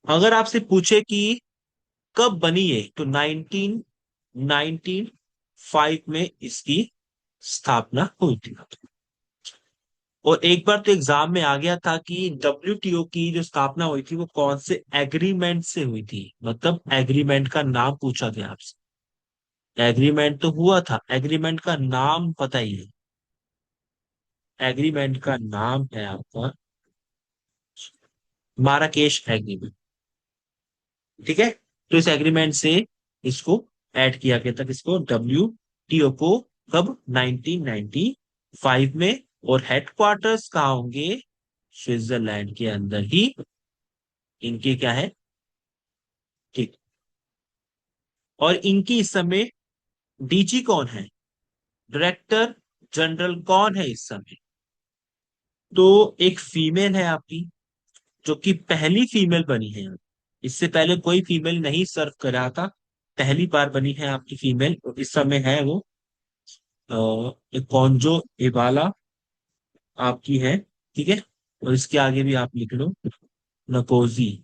अगर आपसे पूछे कि कब बनी है, तो 1995 में इसकी स्थापना हुई थी। और एक बार तो एग्जाम में आ गया था कि WTO की जो स्थापना हुई थी वो कौन से एग्रीमेंट से हुई थी, मतलब एग्रीमेंट का नाम पूछा गया आपसे। एग्रीमेंट तो हुआ था, एग्रीमेंट का नाम पता ही है। एग्रीमेंट का नाम है आपका माराकेश एग्रीमेंट। ठीक है, तो इस एग्रीमेंट से इसको ऐड किया गया था, किसको, WTO को। कब, 1995 में। और हेडक्वार्टर्स कहाँ होंगे, स्विट्जरलैंड के अंदर ही इनके क्या है। ठीक। और इनकी इस समय DG कौन है, डायरेक्टर जनरल कौन है इस समय, तो एक फीमेल है आपकी, जो कि पहली फीमेल बनी है। इससे पहले कोई फीमेल नहीं सर्व करा था, पहली बार बनी है आपकी फीमेल। और इस समय है वो कॉन्जो इबाला आपकी है। ठीक है, और इसके आगे भी आप लिख लो, नकोजी,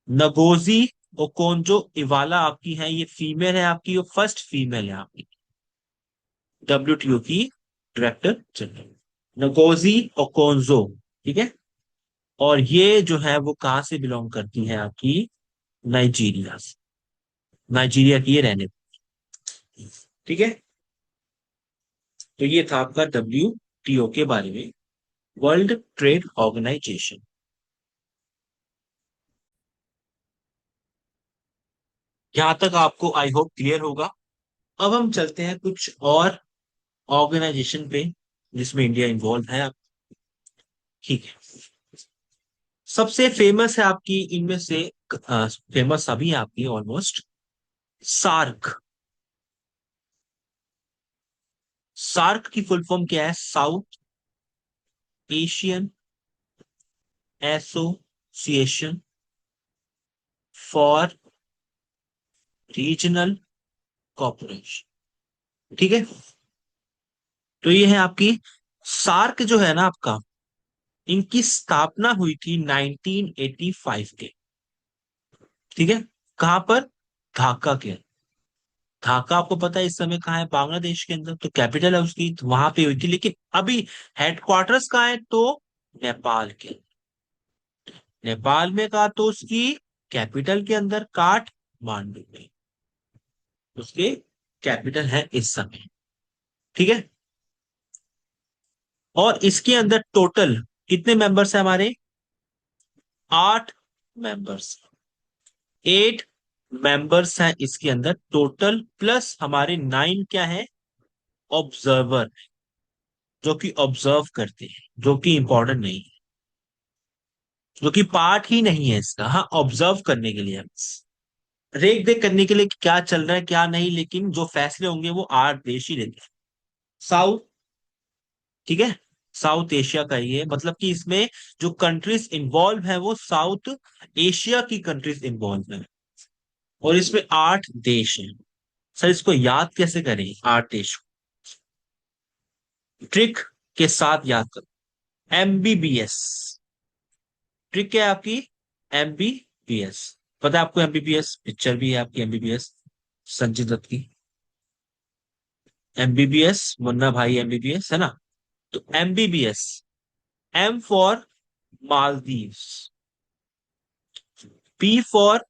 नगोजी ओकोंजो इवाला आपकी है, ये फीमेल है आपकी, वो फर्स्ट फीमेल है आपकी WTO की डायरेक्टर जनरल, नगोजी ओकोंजो। ठीक है, और ये जो है वो कहाँ से बिलोंग करती है आपकी, नाइजीरिया से। नाइजीरिया की ये रहने। ठीक है, तो ये था आपका WTO के बारे में, वर्ल्ड ट्रेड ऑर्गेनाइजेशन। यहां तक आपको आई होप क्लियर होगा। अब हम चलते हैं कुछ और ऑर्गेनाइजेशन पे जिसमें इंडिया इन्वॉल्व है। ठीक है, सबसे फेमस है आपकी इनमें से, फेमस अभी है आपकी ऑलमोस्ट, सार्क। सार्क की फुल फॉर्म क्या है, South Asian Association for Regional Cooperation. ठीक है, तो ये है आपकी सार्क जो है ना आपका, इनकी स्थापना हुई थी 1985 के। ठीक है, कहां पर, ढाका के। ढाका आपको पता है इस समय कहाँ है, बांग्लादेश के अंदर, तो कैपिटल है उसकी, तो वहां पे हुई थी। लेकिन अभी हेडक्वार्टर्स कहाँ है, तो नेपाल के। नेपाल में कहा तो उसकी कैपिटल के अंदर काठमांडू में उसके कैपिटल है इस समय। ठीक है, और इसके अंदर टोटल कितने मेंबर्स है हमारे, 8 मेंबर्स, 8 मेंबर्स हैं इसके अंदर टोटल, प्लस हमारे 9 क्या है, ऑब्जर्वर, जो कि ऑब्जर्व करते हैं, जो कि इंपॉर्टेंट नहीं है, जो कि पार्ट ही नहीं है इसका, हाँ ऑब्जर्व करने के लिए है बस, रेख देख करने के लिए कि क्या चल रहा है क्या नहीं, लेकिन जो फैसले होंगे वो 8 देश ही लेते हैं। साउथ, ठीक है, साउथ एशिया का ये मतलब कि इसमें जो कंट्रीज इन्वॉल्व है वो साउथ एशिया की कंट्रीज इन्वॉल्व है। और इसमें 8 देश हैं। सर इसको याद कैसे करें 8 देश, ट्रिक के साथ याद करो, MBBS। ट्रिक क्या है आपकी, MBBS। पता है आपको MBBS, पिक्चर भी है आपकी MBBS, संजय दत्त की। MBBS, मुन्ना भाई MBBS है ना। तो MBBS, M for Maldives, P for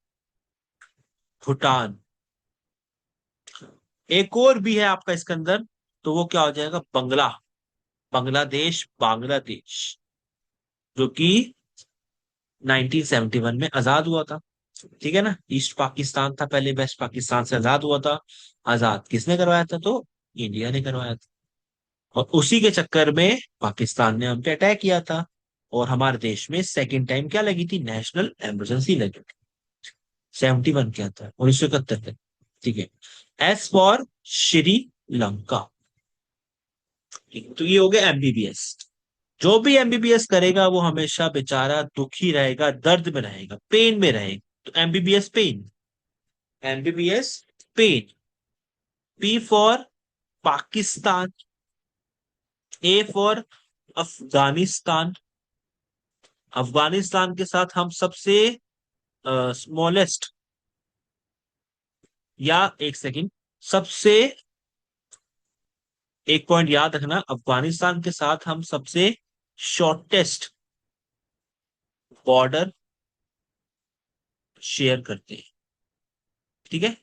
Bhutan, एक और भी है आपका इसके अंदर, तो वो क्या हो जाएगा, बांग्लादेश, बांग्लादेश, जो कि 1971 में आजाद हुआ था। ठीक है ना, ईस्ट पाकिस्तान था पहले, वेस्ट पाकिस्तान से आजाद हुआ था। आजाद किसने करवाया था, तो इंडिया ने करवाया था। और उसी के चक्कर में पाकिस्तान ने हम पे अटैक किया था, और हमारे देश में सेकेंड टाइम क्या लगी थी, नेशनल इमरजेंसी लगी थी। 71 के अंदर, 1971 तक। ठीक है, एस फॉर श्रीलंका। ठीक है, तो ये हो गया MBBS। जो भी MBBS करेगा वो हमेशा बेचारा दुखी रहेगा, दर्द में रहेगा, पेन में रहेगा, तो MBBS pen, MBBS Spain, P for Pakistan, A for Afghanistan. Afghanistan के साथ हम सबसे स्मॉलेस्ट, या एक सेकंड, सबसे, एक पॉइंट याद रखना, अफगानिस्तान के साथ हम सबसे शॉर्टेस्ट बॉर्डर शेयर करते हैं। ठीक है।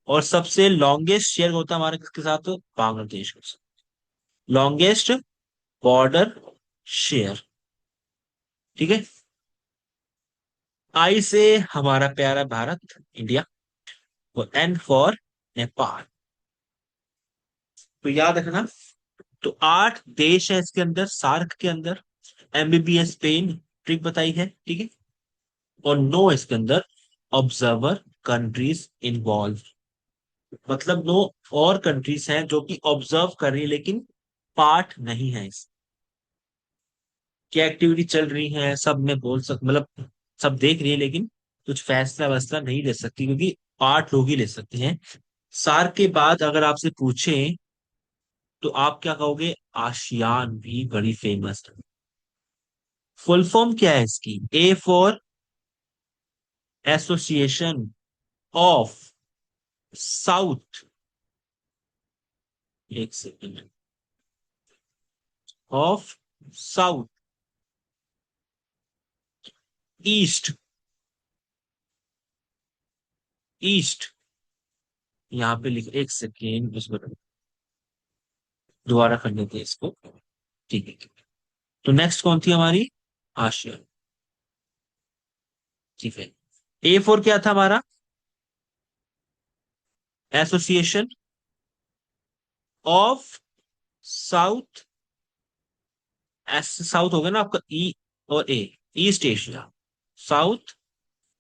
और सबसे लॉन्गेस्ट शेयर होता है हमारे किसके साथ? बांग्लादेश के साथ, लॉन्गेस्ट बॉर्डर शेयर। ठीक है। आई से हमारा प्यारा भारत, इंडिया, और एन फॉर नेपाल। तो याद रखना, तो 8 देश है इसके अंदर, सार्क के अंदर। एमबीबीएस स्पेन ट्रिक बताई है, ठीक है। और 9 इसके अंदर ऑब्जर्वर कंट्रीज इन्वॉल्व, मतलब 9 और कंट्रीज हैं जो कि ऑब्जर्व कर रही है लेकिन पार्ट नहीं है इस, क्या एक्टिविटी चल रही है सब में बोल सक, मतलब सब देख रही है लेकिन कुछ फैसला वैसला नहीं ले सकती, क्योंकि पार्ट लोग ही ले सकते हैं। सार्क के बाद अगर आपसे पूछें तो आप क्या कहोगे? आशियान भी बड़ी फेमस है। फुल फॉर्म क्या है इसकी? A for association of south, एक second, of south east, east, यहाँ पे लिख, एक सेकेंड इसको दोबारा कर लेते हैं इसको। ठीक है। तो नेक्स्ट कौन थी हमारी? आशिया। ठीक है। ए फोर क्या था हमारा? Association of south, S south हो गया ना आपका, ई और A, east Asia, south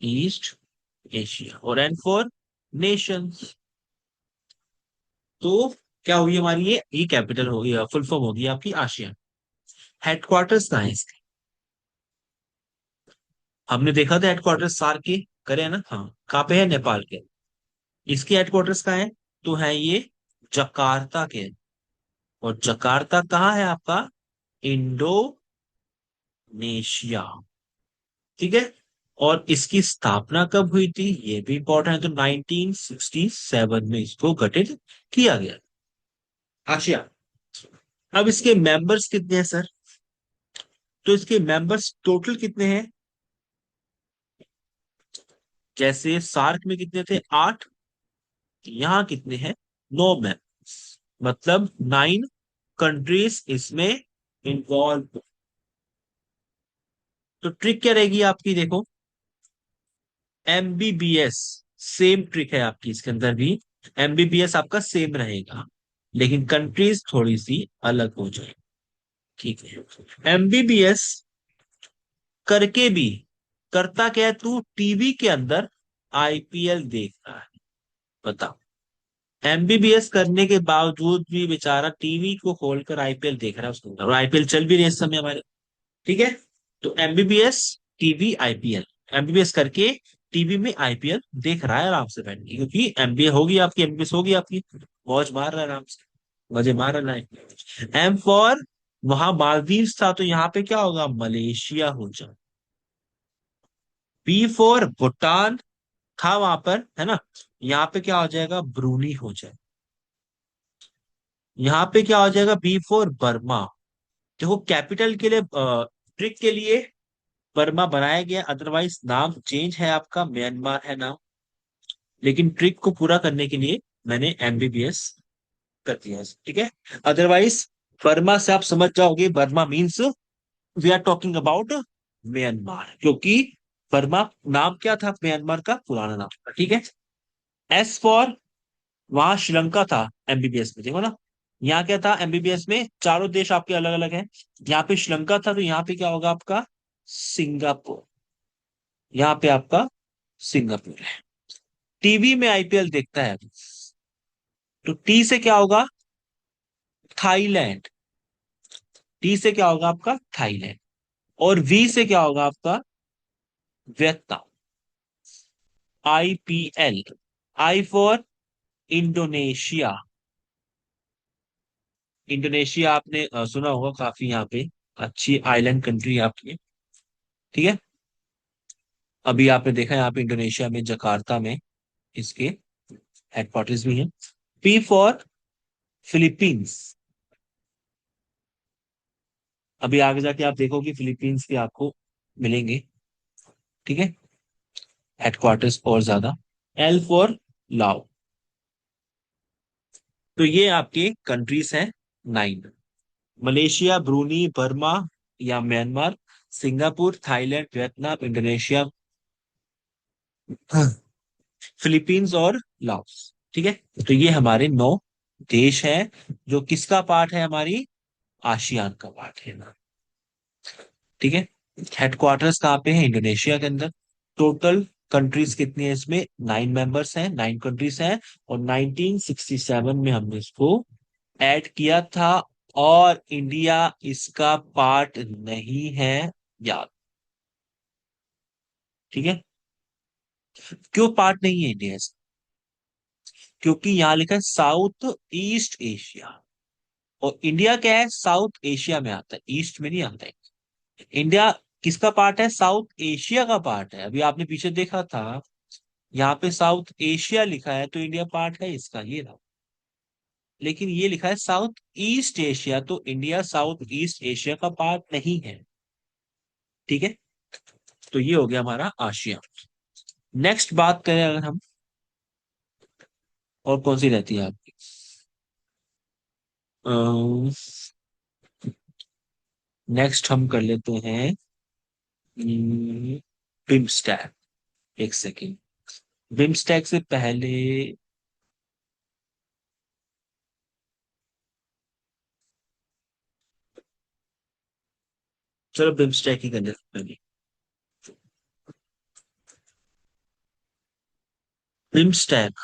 east Asia. और एन फॉर नेशंस। तो क्या हुई हमारी? ये ई कैपिटल होगी, फुल फॉर्म होगी आपकी आशिया। हेडक्वार्टर्स कहाँ है इसके? हमने देखा था हेडक्वार्टर्स सार के करे है ना, हाँ, कहाँ पे है? नेपाल के। इसके हेडक्वार्टर्स कहाँ है? तो है ये जकार्ता के। और जकार्ता कहाँ है आपका? इंडोनेशिया। ठीक है। और इसकी स्थापना कब हुई थी ये भी इंपॉर्टेंट है, तो 1967 में इसको गठित किया गया। आशिया। अब इसके मेंबर्स कितने हैं सर? तो इसके मेंबर्स टोटल कितने हैं? जैसे सार्क में कितने थे? 8। यहाँ कितने हैं? 9 मेंबर्स, मतलब 9 कंट्रीज इसमें इन्वॉल्व। तो ट्रिक क्या रहेगी आपकी? देखो, एमबीबीएस सेम ट्रिक है आपकी इसके अंदर भी। एमबीबीएस आपका सेम रहेगा लेकिन कंट्रीज थोड़ी सी अलग हो जाए। ठीक है। एमबीबीएस करके भी, करता क्या है? तू टीवी के अंदर आईपीएल देख रहा है, बता। एमबीबीएस करने के बावजूद भी बेचारा टीवी को खोलकर आईपीएल देख रहा है उसके अंदर, और आईपीएल चल भी रही है इस समय हमारे। ठीक है। तो एमबीबीएस टीवी आईपीएल, एमबीबीएस करके टीवी में आईपीएल देख रहा है आराम से बैठ के, क्योंकि एमबीए होगी आपकी, एमबीबीएस होगी आपकी, मौज मार रहा है आराम से, मजे मार रहा है। एम फॉर, वहां मालदीव था तो यहाँ पे क्या होगा? मलेशिया हो जाए। बी फॉर भूटान था वहां पर, है ना, यहाँ पे क्या हो जाएगा? ब्रूनी हो जाए। यहाँ पे क्या हो जाएगा? B for Burma. देखो कैपिटल के लिए, ट्रिक के लिए बर्मा बनाया गया, अदरवाइज नाम चेंज है आपका, म्यांमार है नाम। लेकिन ट्रिक को पूरा करने के लिए मैंने एमबीबीएस कर दिया है, ठीक है। अदरवाइज बर्मा से आप समझ जाओगे, Burma means we are talking about Myanmar, क्योंकि बर्मा नाम क्या था म्यांमार का? पुराना नाम था, ठीक है। एस फॉर, वहां श्रीलंका था एमबीबीएस में, देखो ना, यहाँ क्या था एमबीबीएस में? चारों देश आपके अलग अलग हैं। यहाँ पे श्रीलंका था तो यहाँ पे क्या होगा आपका? सिंगापुर। यहाँ पे आपका सिंगापुर है। टीवी में आईपीएल देखता है तो टी से क्या होगा? थाईलैंड। टी से क्या होगा आपका? थाईलैंड। और वी से क्या होगा आपका? Vietnam. IPL I for Indonesia. Indonesia आपने सुना होगा, काफी यहाँ पे अच्छी आइलैंड कंट्री है आपकी। ठीक है। अभी आपने देखा यहाँ पे इंडोनेशिया में जकार्ता में इसके हेडक्वार्टर्स भी हैं। P for Philippines. अभी आगे जाके आप देखोगे फिलीपींस के आपको मिलेंगे। ठीक है। हेडक्वार्टर्स और ज्यादा। एल फॉर लाओ। तो ये आपके कंट्रीज हैं 9। मलेशिया, ब्रूनी, बर्मा या Myanmar, Singapore, Thailand, Vietnam, Indonesia, Philippines और लाओस। ठीक है। तो ये हमारे 9 देश हैं जो किसका पार्ट है, हमारी आसियान का पार्ट है ना। ठीक है। हेडक्वार्टर्स कहाँ पे है, इंडोनेशिया के अंदर। टोटल कंट्रीज कितनी है इसमें, 9 मेंबर्स हैं, 9 कंट्रीज हैं। और 1967 में हमने इसको ऐड किया था, और इंडिया इसका पार्ट नहीं है, याद। ठीक है। क्यों पार्ट नहीं है इंडिया इसका? क्योंकि यहाँ लिखा है साउथ ईस्ट एशिया, और इंडिया क्या है, साउथ एशिया में आता है, ईस्ट में नहीं आता है। इंडिया किसका पार्ट है, साउथ एशिया का पार्ट है। अभी आपने पीछे देखा था, यहाँ पे साउथ एशिया लिखा है, तो इंडिया पार्ट है इसका, ये रहा। लेकिन ये लिखा है साउथ ईस्ट एशिया, तो इंडिया साउथ ईस्ट एशिया का पार्ट नहीं है। ठीक है। तो ये हो गया हमारा आशिया। नेक्स्ट बात करें अगर हम, और कौन सी रहती है आपकी, नेक्स्ट हम कर लेते हैं बिमस्टैक। एक सेकेंड। बिमस्टैक से पहले, चलो बिमस्टैक ही कर लेते हैं पहले। बिमस्टैक,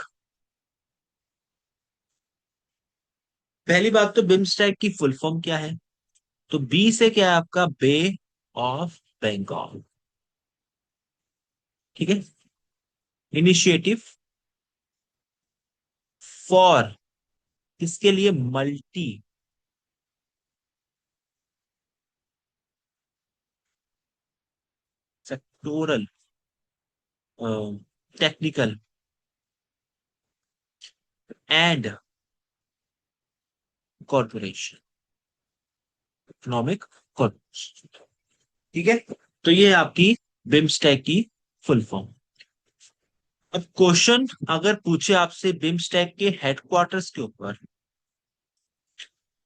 पहली बात तो बिमस्टैक की फुल फॉर्म क्या है। तो बी से क्या है आपका, बे ऑफ बंगाल। ठीक है। इनिशिएटिव फॉर, किसके लिए, multi sectoral, technical and corporation, economic corporation. ठीक है। तो ये है आपकी बिमस्टैक की फुल फॉर्म। अब क्वेश्चन अगर पूछे आपसे बिमस्टैक के हेडक्वार्टर्स के ऊपर,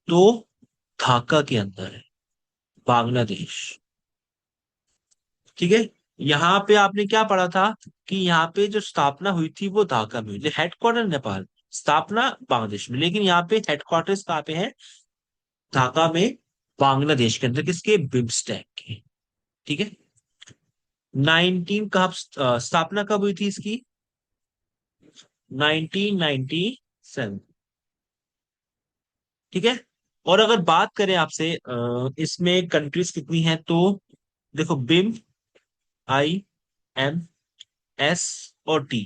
तो ढाका के अंदर है, बांग्लादेश। ठीक है। यहाँ पे आपने क्या पढ़ा था, कि यहाँ पे जो स्थापना हुई थी वो ढाका में हुई, हेडक्वार्टर नेपाल, स्थापना बांग्लादेश में, लेकिन यहाँ पे हेडक्वार्टर्स कहाँ पे है, ढाका में, बांग्लादेश के अंदर, किसके, बिम्स्टेक के। ठीक है। स्थापना कब हुई थी इसकी, 1997। ठीक है। और अगर बात करें आपसे इसमें कंट्रीज कितनी हैं, तो देखो, बिम, आई, एम, एस और टी।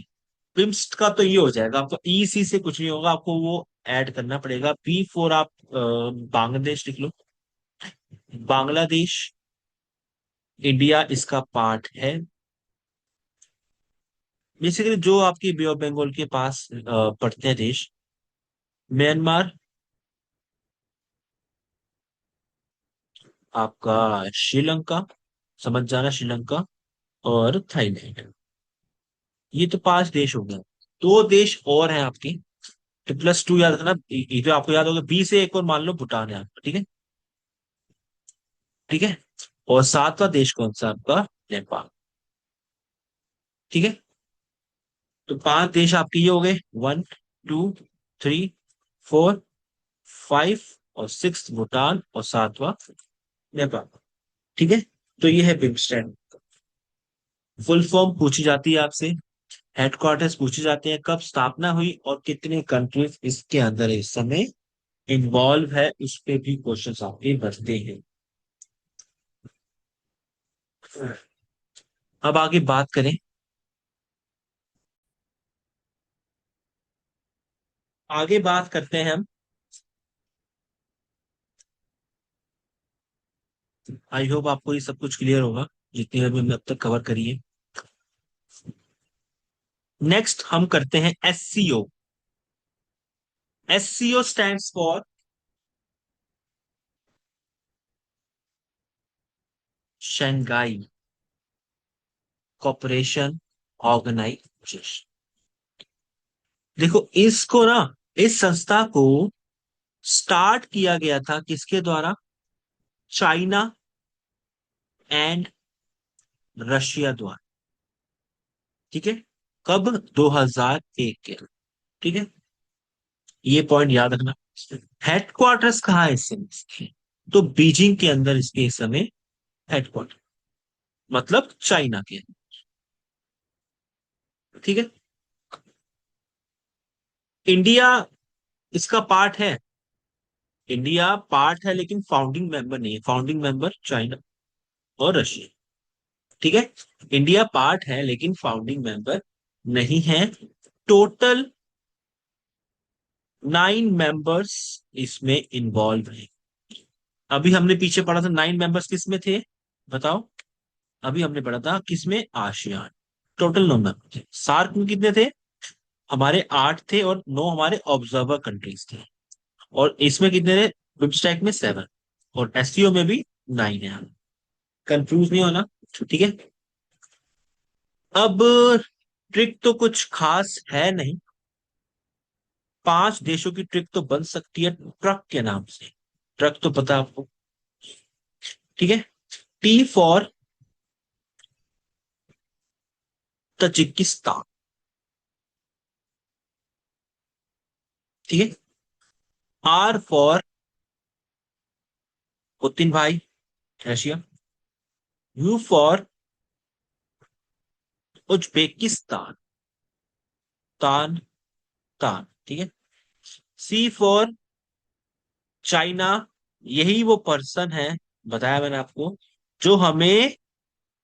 बिम्स का तो ये हो जाएगा, आपको ई सी से कुछ नहीं होगा, आपको वो ऐड करना पड़ेगा। बी फोर आप बांग्लादेश लिख लो। बांग्लादेश, इंडिया इसका पार्ट है। बेसिकली जो आपकी बे ऑफ बंगाल के पास पड़ते हैं देश, म्यांमार, आपका श्रीलंका, समझ जाना, श्रीलंका और थाईलैंड। ये तो 5 देश हो गए। 2 देश और हैं आपके, तो +2 याद रखना, ये तो आपको याद होगा, बी से एक और मान लो, भूटान है आपका। ठीक है। ठीक है। और 7वां देश कौन सा आपका, नेपाल। ठीक है। तो 5 देश आपके ये हो गए, 1, 2, 3, 4, 5, और 6 भूटान, और 7वां नेपाल। ठीक है। तो ये है बिमस्टेक। फुल फॉर्म पूछी जाती है आपसे, हेडक्वार्टर्स पूछे जाते हैं, कब स्थापना हुई, और कितने कंट्रीज इसके अंदर इस समय इन्वॉल्व है, उस पे भी क्वेश्चंस आपके बनते हैं। अब आगे बात करें, आगे बात करते हैं हम। आई होप आपको ये सब कुछ क्लियर होगा, जितनी अभी हमने अब तक कवर करी है। नेक्स्ट हम करते हैं SCO. SCO stands for Shanghai Cooperation Organization. देखो इसको ना, इस संस्था को स्टार्ट किया गया था किसके द्वारा? चाइना एंड रशिया द्वारा। ठीक है, कब? 2001 के। ठीक है, ये पॉइंट याद रखना। हेडक्वार्टर्स कहाँ है इसके? तो बीजिंग के अंदर इसके इस समय हेडक्वार्टर, मतलब चाइना के। ठीक है, इंडिया इसका पार्ट है। इंडिया पार्ट है लेकिन फाउंडिंग मेंबर नहीं है। फाउंडिंग मेंबर चाइना और रशिया। ठीक है, इंडिया पार्ट है लेकिन फाउंडिंग मेंबर नहीं है। टोटल 9 मेंबर्स इसमें इन्वॉल्व है। अभी हमने पीछे पढ़ा था 9 मेंबर्स किस में थे, बताओ? अभी हमने पढ़ा था किसमें? आसियान। टोटल 9 मेंबर थे। सार्क में कितने थे? हमारे 8 थे और 9 हमारे ऑब्जर्वर कंट्रीज थे। और इसमें कितने थे? बिम्स्टेक में 7। और एससीओ में भी 9 है। कंफ्यूज नहीं होना, ठीक है। अब ट्रिक तो कुछ खास है नहीं। 5 देशों की ट्रिक तो बन सकती है ट्रक के नाम से। ट्रक तो पता है आपको। ठीक है, टी फॉर तजिकिस्तान। ठीक है, आर फॉर पुतिन भाई, रशिया। यू फॉर उज्बेकिस्तान, तान तान। ठीक है, सी फॉर चाइना। यही वो पर्सन है, बताया मैंने आपको, जो हमें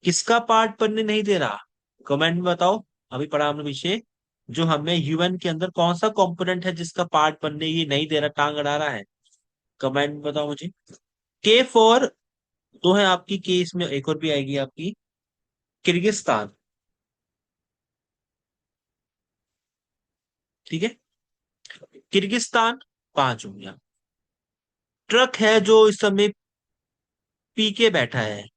किसका पार्ट बनने नहीं दे रहा? कमेंट में बताओ। अभी पढ़ा हमने पीछे, जो हमें यूएन के अंदर कौन सा कंपोनेंट है जिसका पार्ट बनने ये नहीं दे रहा, टांग अड़ा रहा है? कमेंट में बताओ मुझे। के फॉर, दो है आपकी के, इसमें एक और भी आएगी आपकी, किर्गिस्तान। ठीक है, किर्गिस्तान 5 हो गया। ट्रक है जो इस समय पीके बैठा है,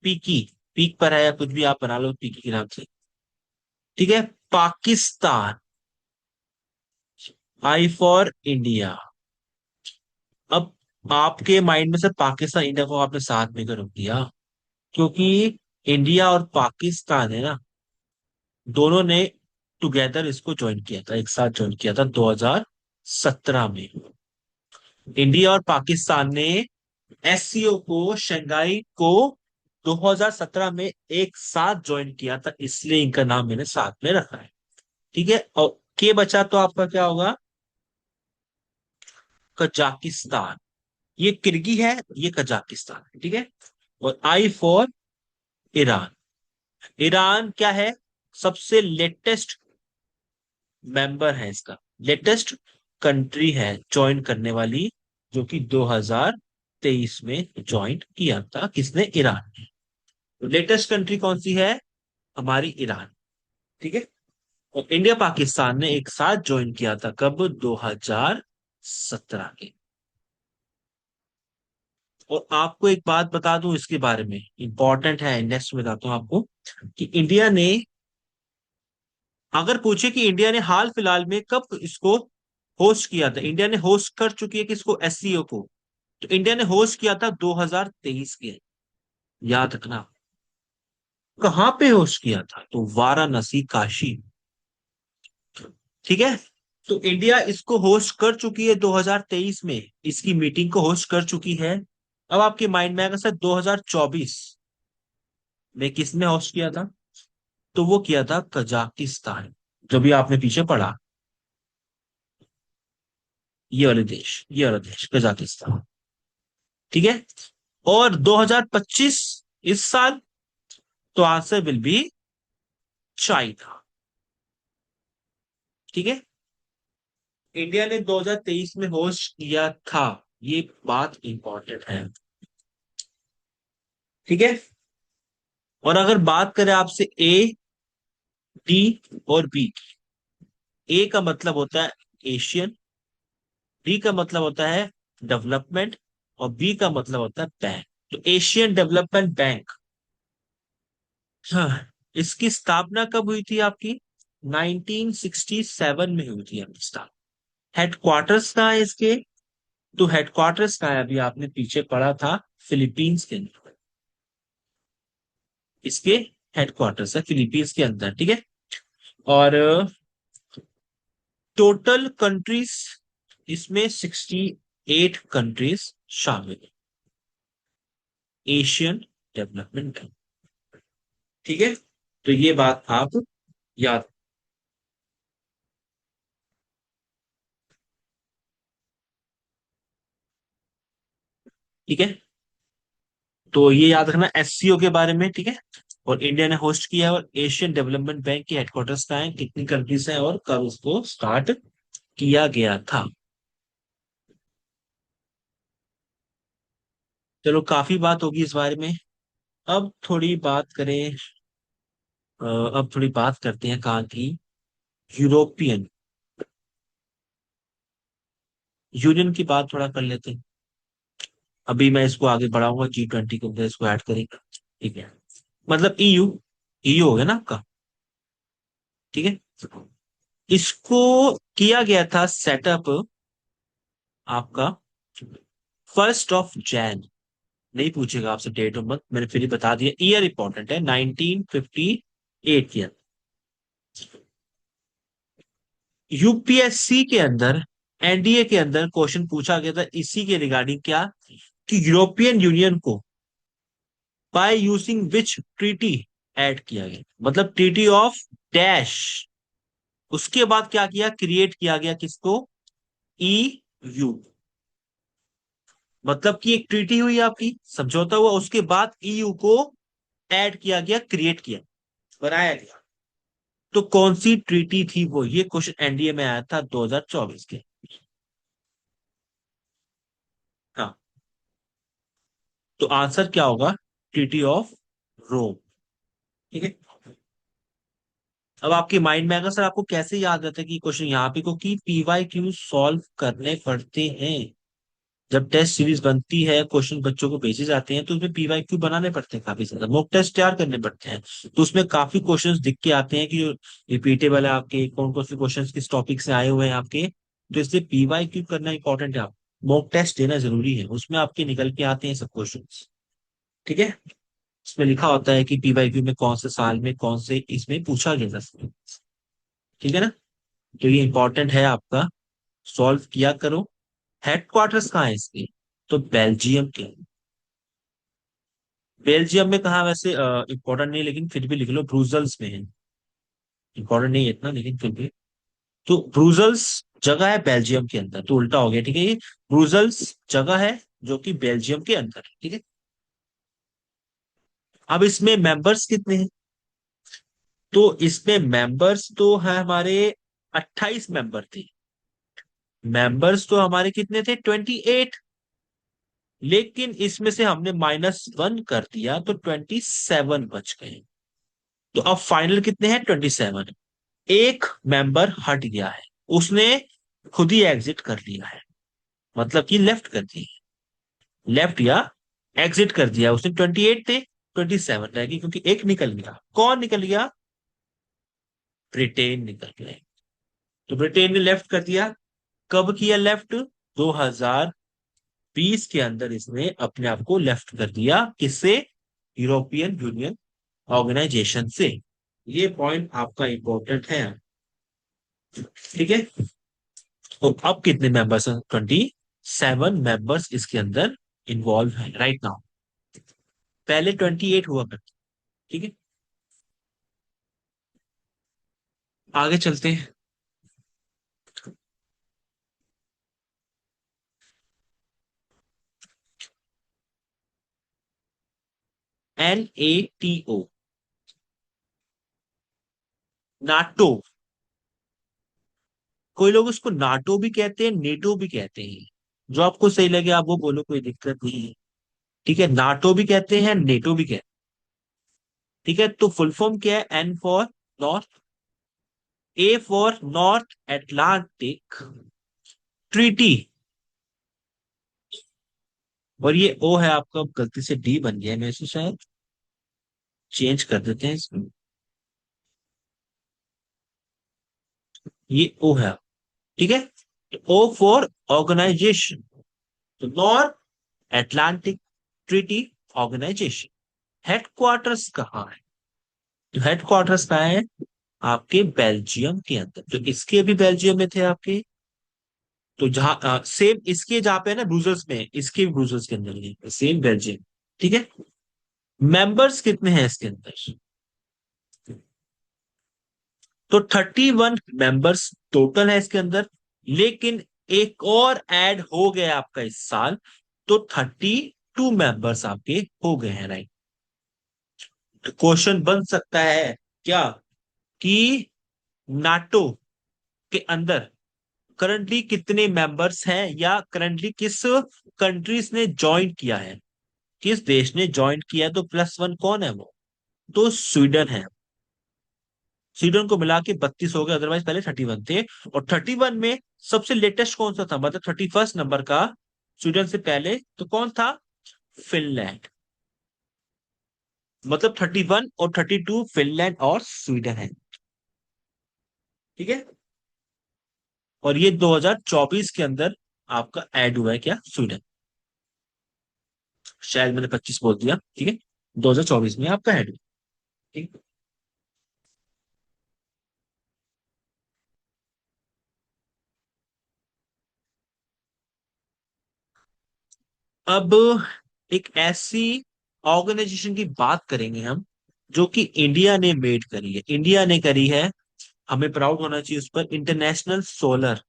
पीकी, पीक पर है या कुछ भी आप बना लो पीकी के नाम से। ठीक है, पाकिस्तान, आई फॉर इंडिया। अब आपके माइंड में से पाकिस्तान इंडिया को आपने साथ में कर रख दिया, क्योंकि इंडिया और पाकिस्तान है ना, दोनों ने टुगेदर इसको ज्वाइन किया था, एक साथ ज्वाइन किया था 2017 में। इंडिया और पाकिस्तान ने एससीओ को, शंघाई को 2017 में एक साथ ज्वाइन किया था, इसलिए इनका नाम मैंने साथ में रखा है। ठीक है, और के बचा तो आपका क्या होगा? कजाकिस्तान। ये किर्गी है, ये कजाकिस्तान है। ठीक है, और आई फॉर ईरान। ईरान क्या है? सबसे लेटेस्ट मेंबर है इसका, लेटेस्ट कंट्री है ज्वाइन करने वाली, जो कि 2023 में ज्वाइन किया था। किसने? ईरान ने। लेटेस्ट कंट्री कौन सी है? हमारी ईरान। ठीक है, और इंडिया पाकिस्तान ने एक साथ ज्वाइन किया था कब? 2017 के। और आपको एक बात बता दूं इसके बारे में, इंपॉर्टेंट है, नेक्स्ट में बताता हूं आपको, कि इंडिया ने, अगर पूछे कि इंडिया ने हाल फिलहाल में कब इसको होस्ट किया था, इंडिया ने होस्ट कर चुकी है किसको? एससीओ को। तो इंडिया ने होस्ट किया था 2023 के, याद रखना। कहां पे होस्ट किया था? तो वाराणसी, काशी। ठीक है, तो इंडिया इसको होस्ट कर चुकी है 2023 में, इसकी मीटिंग को होस्ट कर चुकी है। अब आपके माइंड में आएगा सर 2024 में किसने होस्ट किया था? तो वो किया था कजाकिस्तान, जो भी आपने पीछे पढ़ा, ये वाले देश कजाकिस्तान। ठीक है, और 2025 इस साल, तो आंसर विल बी चाइना। ठीक है, इंडिया ने 2023 में होस्ट किया था, ये बात इंपॉर्टेंट है। ठीक है। और अगर बात करें आपसे ए, डी और बी, ए का मतलब होता है एशियन, डी का मतलब होता है डेवलपमेंट, और बी का मतलब होता है बैंक। तो एशियन डेवलपमेंट बैंक, हाँ, इसकी स्थापना कब हुई थी आपकी? 1967 में हुई थी आपकी स्थापना। हेडक्वार्टर्स कहाँ है इसके? तो हेडक्वार्टर्स कहाँ है, अभी आपने पीछे पढ़ा था, फिलीपींस के अंदर इसके हेडक्वार्टर्स है, फिलीपींस के अंदर। ठीक है। और टोटल कंट्रीज इसमें 68 कंट्रीज शामिल है, एशियन डेवलपमेंट बैंक। ठीक है। तो ये बात आप याद। ठीक है। तो ये याद रखना एससीओ के बारे में। ठीक है। और इंडिया ने होस्ट किया है, और एशियन डेवलपमेंट बैंक के हेडक्वार्टर्स कहाँ है, कितनी कंट्रीज हैं, और कब उसको स्टार्ट किया गया था। चलो, काफी बात होगी इस बारे में। अब थोड़ी बात करें, अब थोड़ी बात करते हैं कहाँ की, यूरोपियन यूनियन की बात थोड़ा कर लेते हैं। अभी मैं इसको आगे बढ़ाऊंगा, G20 के अंदर इसको ऐड करेंगे। ठीक है। मतलब ईयू, ईयू हो गया ना आपका। ठीक है। इसको किया गया था सेटअप आपका 1 Jan। नहीं पूछेगा आपसे डेट और मंथ, मैंने फिर ही बता दिया, ईयर इंपॉर्टेंट है, 1958 के अंदर। यूपीएससी के अंदर, एनडीए के अंदर क्वेश्चन पूछा गया था इसी के रिगार्डिंग, क्या कि यूरोपियन यूनियन को by using which treaty add किया गया, मतलब ट्रीटी ऑफ डैश। उसके बाद क्या किया, क्रिएट किया गया किसको, ई यू। मतलब कि एक ट्रीटी हुई आपकी, समझौता हुआ, उसके बाद ईयू को ऐड किया गया, क्रिएट किया, बनाया गया। तो कौन सी ट्रीटी थी वो, ये क्वेश्चन एनडीए में आया था 2024 के। हाँ। तो आंसर क्या होगा, ट्रीटी ऑफ रोम। ठीक है। अब आपके माइंड में आएगा सर आपको कैसे याद रहता है कि क्वेश्चन यहाँ पे को कि पीवाई क्यू सॉल्व करने पड़ते हैं। जब टेस्ट सीरीज बनती है, क्वेश्चन बच्चों को भेजे जाते हैं, तो उसमें पीवाई क्यू बनाने पड़ते हैं, काफी ज्यादा मॉक टेस्ट तैयार करने पड़ते हैं। तो उसमें काफी क्वेश्चंस दिख के आते हैं कि जो रिपीटेबल है आपके, कौन कौन से क्वेश्चंस किस टॉपिक से आए हुए हैं आपके। तो इसलिए पीवाई क्यू करना इंपॉर्टेंट है। आप मॉक टेस्ट देना जरूरी है, उसमें आपके निकल के आते हैं सब क्वेश्चन। ठीक है। इसमें लिखा होता है कि पीवाई क्यू में कौन से साल में कौन से इसमें पूछा गया था। ठीक है ना। तो ये इंपॉर्टेंट है आपका, सॉल्व किया करो। हेडक्वार्टर्स कहाँ है इसके? तो बेल्जियम के। बेल्जियम में कहा वैसे, इंपॉर्टेंट नहीं लेकिन फिर भी लिख लो, ब्रूजल्स में है। इंपॉर्टेंट नहीं है इतना लेकिन फिर भी। तो ब्रूजल्स जगह है बेल्जियम के अंदर, तो उल्टा हो गया। ठीक है, ये ब्रूजल्स जगह है जो कि बेल्जियम के अंदर है। ठीक है। अब इसमें मेंबर्स कितने हैं? तो इसमें मेंबर्स तो है हमारे 28 मेंबर थे। मेंबर्स तो हमारे कितने थे, 28। लेकिन इसमें से हमने -1 कर दिया तो 27 बच गए। तो अब फाइनल कितने हैं, 27। एक मेंबर हट गया है, उसने खुद ही एग्जिट कर लिया है, मतलब कि लेफ्ट कर दिया, लेफ्ट या एग्जिट कर दिया उसने। 28 थे, 27 रह गई, क्योंकि एक निकल गया। कौन निकल गया? ब्रिटेन निकल गया। तो ब्रिटेन ने लेफ्ट कर दिया। कब किया लेफ्ट? 2020 के अंदर इसने अपने आप को लेफ्ट कर दिया, किससे? यूरोपियन यूनियन ऑर्गेनाइजेशन से। ये पॉइंट आपका इंपॉर्टेंट है। ठीक है। तो अब कितने मेंबर्स हैं? 27 मेंबर्स इसके अंदर इन्वॉल्व है राइट नाउ। पहले 28 हुआ करते। ठीक है। आगे चलते हैं। NATO, NATO. कोई लोग उसको नाटो भी कहते हैं, नेटो भी कहते हैं। जो आपको सही लगे आप वो बोलो, कोई दिक्कत नहीं है। ठीक है, नाटो भी कहते हैं, नेटो भी कहते हैं। ठीक है, तो फुल फॉर्म क्या है? N for north, A for North Atlantic Treaty, और ये ओ है आपका, गलती से डी बन गया है मेरे से शायद, चेंज कर देते हैं इसको। ये ओ है। ठीक है, ओ फॉर ऑर्गेनाइजेशन, तो North Atlantic Treaty Organization. Headquarters कहाँ है? तो हेडक्वार्टर्स कहाँ है? आपके बेल्जियम के अंदर। तो इसके भी बेल्जियम में थे आपके। तो जहां सेम इसके जहां पे है ना ब्रूजल्स में, इसके भी ब्रूजल्स के अंदर ही सेम बेल्जियम। ठीक है, मेंबर्स कितने हैं इसके अंदर? तो 31 मेंबर्स टोटल है इसके अंदर, लेकिन एक और ऐड हो गया आपका इस साल, तो 32 मेंबर्स आपके हो गए हैं, राइट। तो क्वेश्चन बन सकता है क्या कि नाटो के अंदर करंटली कितने मेंबर्स हैं, या करंटली किस कंट्रीज ने ज्वाइन किया है, किस देश ने ज्वाइन किया है? तो +1 कौन है वो? तो स्वीडन है। स्वीडन को मिला के 32 हो गए, अदरवाइज पहले 31 थे। और 31 में सबसे लेटेस्ट कौन सा था, मतलब 31 नंबर का स्वीडन से पहले तो कौन था? फिनलैंड। मतलब 31 और 32 फिनलैंड और स्वीडन है। ठीक है, और ये 2024 के अंदर आपका ऐड हुआ है क्या? स्वीडन। शायद मैंने 25 बोल दिया, ठीक है, 2024 में आपका ऐड हुआ। ठीक। अब एक ऐसी ऑर्गेनाइजेशन की बात करेंगे हम, जो कि इंडिया ने मेड करी है, इंडिया ने करी है, हमें प्राउड होना चाहिए उस पर। International solar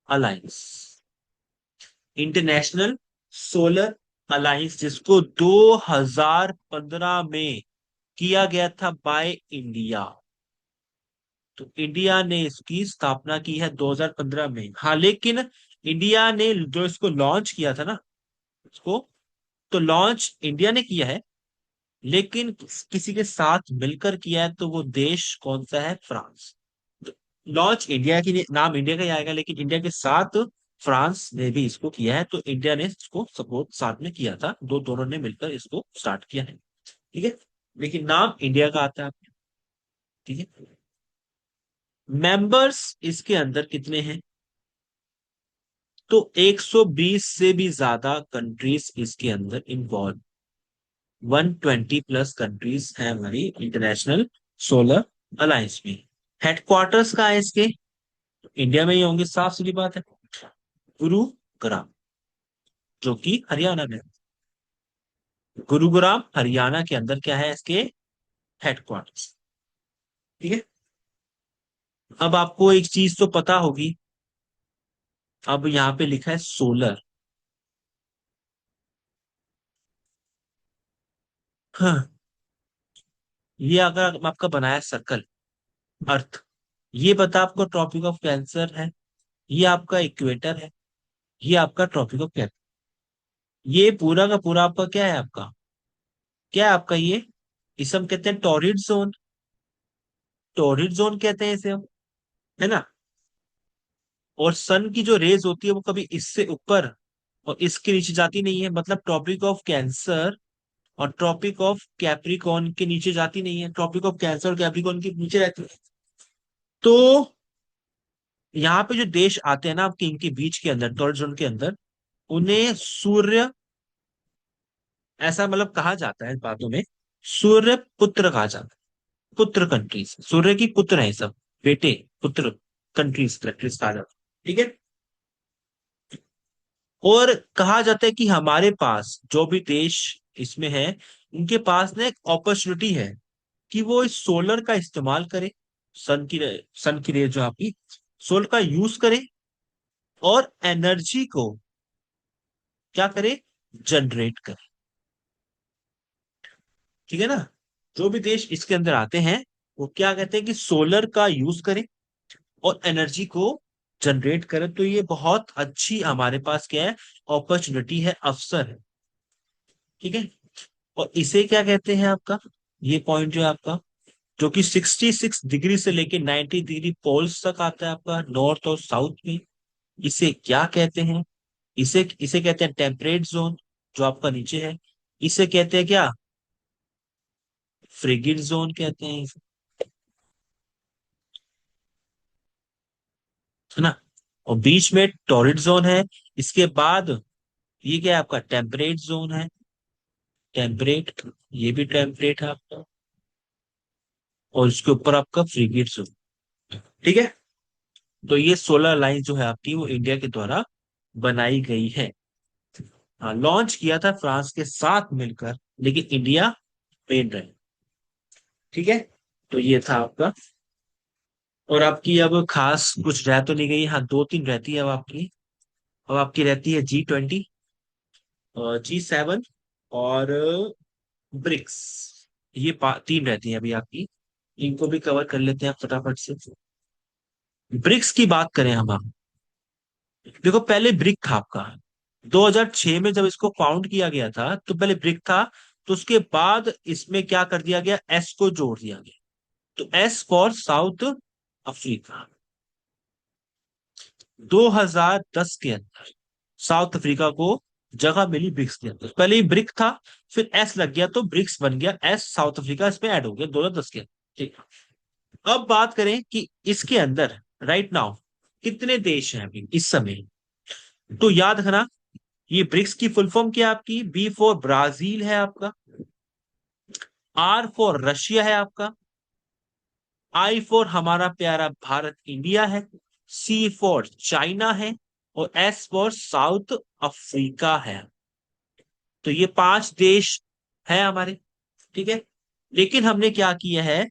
alliance. International solar alliance, जिसको 2015 में किया गया था बाय इंडिया। तो इंडिया ने इसकी स्थापना की है 2015 में, हाँ, लेकिन इंडिया ने जो इसको लॉन्च किया था ना, इसको तो लॉन्च इंडिया ने किया है, लेकिन किसी के साथ मिलकर किया है, तो वो देश कौन सा है? फ्रांस। लॉन्च इंडिया की, नाम इंडिया का ही आएगा, लेकिन इंडिया के साथ फ्रांस ने भी इसको किया है, तो इंडिया ने इसको सपोर्ट साथ में किया था, दोनों ने मिलकर इसको स्टार्ट किया है। ठीक है, लेकिन नाम इंडिया का आता है। ठीक है, मेंबर्स इसके अंदर कितने हैं? तो 120 से भी ज्यादा कंट्रीज इसके अंदर इन्वॉल्व, 120 प्लस कंट्रीज हैं हमारी इंटरनेशनल सोलर अलायंस में। हेडक्वार्टर्स का है इसके? इंडिया में ही होंगे, साफ सीधी बात है। गुरुग्राम, जो कि हरियाणा में है। गुरुग्राम हरियाणा के अंदर क्या है इसके? हेडक्वार्टर्स। ठीक है, अब आपको एक चीज तो पता होगी, अब यहाँ पे लिखा है सोलर। हाँ, ये अगर आपका बनाया सर्कल, अर्थ, ये बता आपको ट्रॉपिक ऑफ कैंसर है, ये आपका इक्वेटर है, ये आपका ट्रॉपिक ऑफ कैंसर, ये पूरा का पूरा आपका क्या है? आपका क्या है आपका ये? इसे हम कहते हैं टॉरिड जोन। टॉरिड जोन कहते हैं इसे हम, है ना। और सन की जो रेज होती है वो कभी इससे ऊपर और इसके नीचे जाती नहीं है, मतलब ट्रॉपिक ऑफ कैंसर और ट्रॉपिक ऑफ कैप्रिकॉर्न के नीचे जाती नहीं है, ट्रॉपिक ऑफ कैंसर और कैप्रिकॉर्न के नीचे रहती है। तो यहाँ पे जो देश आते हैं ना आपके, इनके बीच के अंदर, टॉरिड जोन के अंदर, उन्हें सूर्य, ऐसा मतलब कहा जाता है बातों में, सूर्य पुत्र कहा जाता है। पुत्र कंट्रीज, सूर्य की पुत्र है सब, बेटे, पुत्र कंट्रीज, कंट्रीज कहा जाता है। ठीक है, और कहा जाता है कि हमारे पास जो भी देश इसमें है, उनके पास ना एक अपॉर्चुनिटी है कि वो इस सोलर का इस्तेमाल करे, सन की रे जो आपकी, सोलर का यूज करे, और एनर्जी को क्या करे? जनरेट करे। ठीक है ना। जो भी देश इसके अंदर आते हैं, वो क्या कहते हैं कि सोलर का यूज करें और एनर्जी को जनरेट करें, तो ये बहुत अच्छी हमारे पास क्या है, अपॉर्चुनिटी है, अवसर है। ठीक है। और इसे क्या कहते हैं आपका, ये पॉइंट जो है आपका, जो कि 66 डिग्री से लेके 90 डिग्री पोल्स तक आता है आपका नॉर्थ और साउथ में, इसे क्या कहते हैं? इसे इसे कहते हैं टेम्परेट जोन, जो आपका नीचे है। इसे कहते हैं क्या? फ्रिगिड जोन कहते हैं इसे, है ना। और बीच में टॉरिड जोन है। इसके बाद ये क्या है आपका, टेम्परेट जोन है, टेम्परेट, ये भी टेम्परेट है आपका। और इसके ऊपर आपका फ्रिगिड जोन। ठीक है। तो ये 16 लाइन जो है आपकी, वो इंडिया के द्वारा बनाई गई है। हाँ, लॉन्च किया था फ्रांस के साथ मिलकर, लेकिन इंडिया मेन रहे। ठीक है। तो ये था आपका। और आपकी अब खास कुछ रह तो नहीं गई, हाँ दो तीन रहती है अब आपकी। अब आपकी रहती है G20, G7 और ब्रिक्स। ये तीन रहती है अभी आपकी। इनको भी कवर कर लेते हैं फटाफट से। ब्रिक्स की बात करें हम, देखो पहले ब्रिक था आपका, 2006 में जब इसको फाउंड किया गया था तो पहले ब्रिक था। तो उसके बाद इसमें क्या कर दिया गया, एस को जोड़ दिया गया। तो एस फॉर साउथ अफ्रीका। 2010 के अंदर साउथ अफ्रीका को जगह मिली ब्रिक्स के अंदर। पहले ही ब्रिक था, फिर एस लग गया तो ब्रिक्स बन गया, एस साउथ अफ्रीका इसमें ऐड हो गया 2010 के अंदर। ठीक है। अब बात करें कि इसके अंदर राइट नाउ कितने देश हैं अभी इस समय, तो याद रखना, ये ब्रिक्स की फुल फॉर्म क्या है आपकी, बी फॉर ब्राजील है आपका, आर फॉर रशिया है आपका, आई फॉर हमारा प्यारा भारत इंडिया है, सी फॉर चाइना है, और एस फॉर साउथ अफ्रीका है। तो ये 5 देश है हमारे। ठीक है। लेकिन हमने क्या किया है,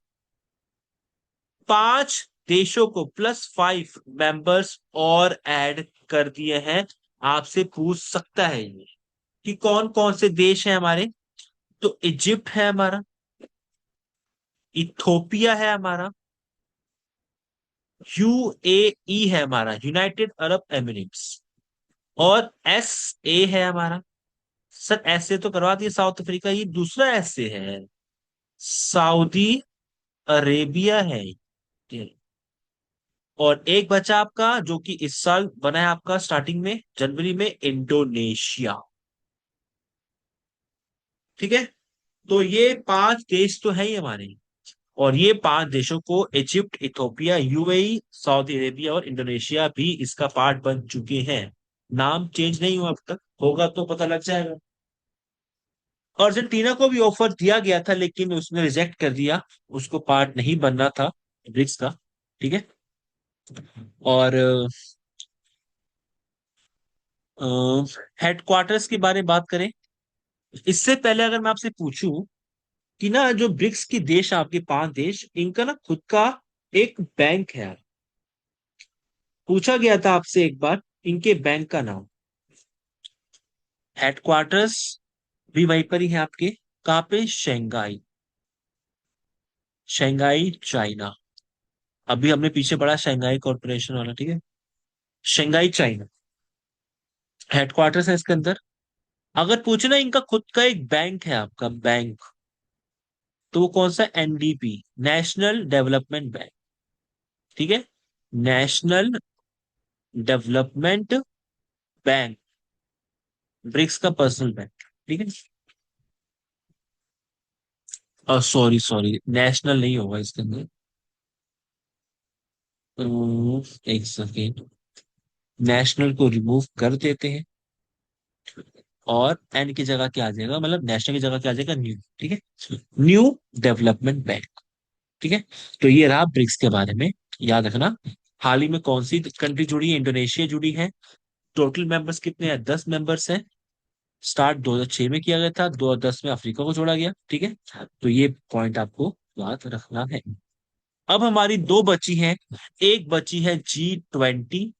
5 देशों को +5 मेंबर्स और ऐड कर दिए हैं। आपसे पूछ सकता है ये कि कौन कौन से देश हैं हमारे, तो इजिप्ट है हमारा, इथोपिया है हमारा, UAE है हमारा, यूनाइटेड अरब एमिरेट्स, और SA है हमारा। सर ऐसे तो करवा दिए साउथ अफ्रीका, ये दूसरा ऐसे है, सऊदी अरेबिया है ये। और एक बचा आपका जो कि इस साल बना है आपका स्टार्टिंग में जनवरी में, इंडोनेशिया। ठीक है। तो ये 5 देश तो है ही हमारे। और ये 5 देशों को Egypt, Ethiopia, UAE, Saudi Arabia और इंडोनेशिया भी इसका पार्ट बन चुके हैं। नाम चेंज नहीं हुआ अब तक, होगा तो पता लग जाएगा। अर्जेंटीना को भी ऑफर दिया गया था लेकिन उसने रिजेक्ट कर दिया, उसको पार्ट नहीं बनना था ब्रिक्स का। ठीक है। और हेडक्वार्टर्स के बारे में बात करें, इससे पहले अगर मैं आपसे पूछूं कि ना जो ब्रिक्स की देश है आपके 5 देश, इनका ना खुद का एक बैंक है यार। पूछा गया था आपसे एक बार इनके बैंक का नाम। हेडक्वार्टर्स भी वहीं पर ही है आपके, कहाँ पे, शंघाई, शंघाई चाइना। अभी हमने पीछे पढ़ा शंघाई कॉर्पोरेशन वाला, ठीक है। शंघाई चाइना हेडक्वार्टर्स है इसके अंदर। अगर पूछे ना इनका खुद का एक बैंक है आपका बैंक, तो वो कौन सा, NDB, नेशनल डेवलपमेंट बैंक। ठीक है। नेशनल डेवलपमेंट बैंक, ब्रिक्स का पर्सनल बैंक। ठीक है। सॉरी सॉरी, नेशनल नहीं होगा इसके अंदर। एक सेकेंड, नेशनल को रिमूव कर देते हैं, और एन की जगह क्या आ जाएगा, मतलब नेशनल की जगह क्या आ जाएगा, न्यू। ठीक है। New development bank. ठीक है। तो ये रहा ब्रिक्स के बारे में, याद रखना। हाल ही में कौन सी कंट्री जुड़ी है, इंडोनेशिया जुड़ी है। टोटल मेंबर्स कितने हैं, 10 मेंबर्स हैं। स्टार्ट 2006 में किया गया था, 2010 में अफ्रीका को जोड़ा गया। ठीक है। तो ये पॉइंट आपको याद रखना है। अब हमारी दो बची हैं। एक बची है G20,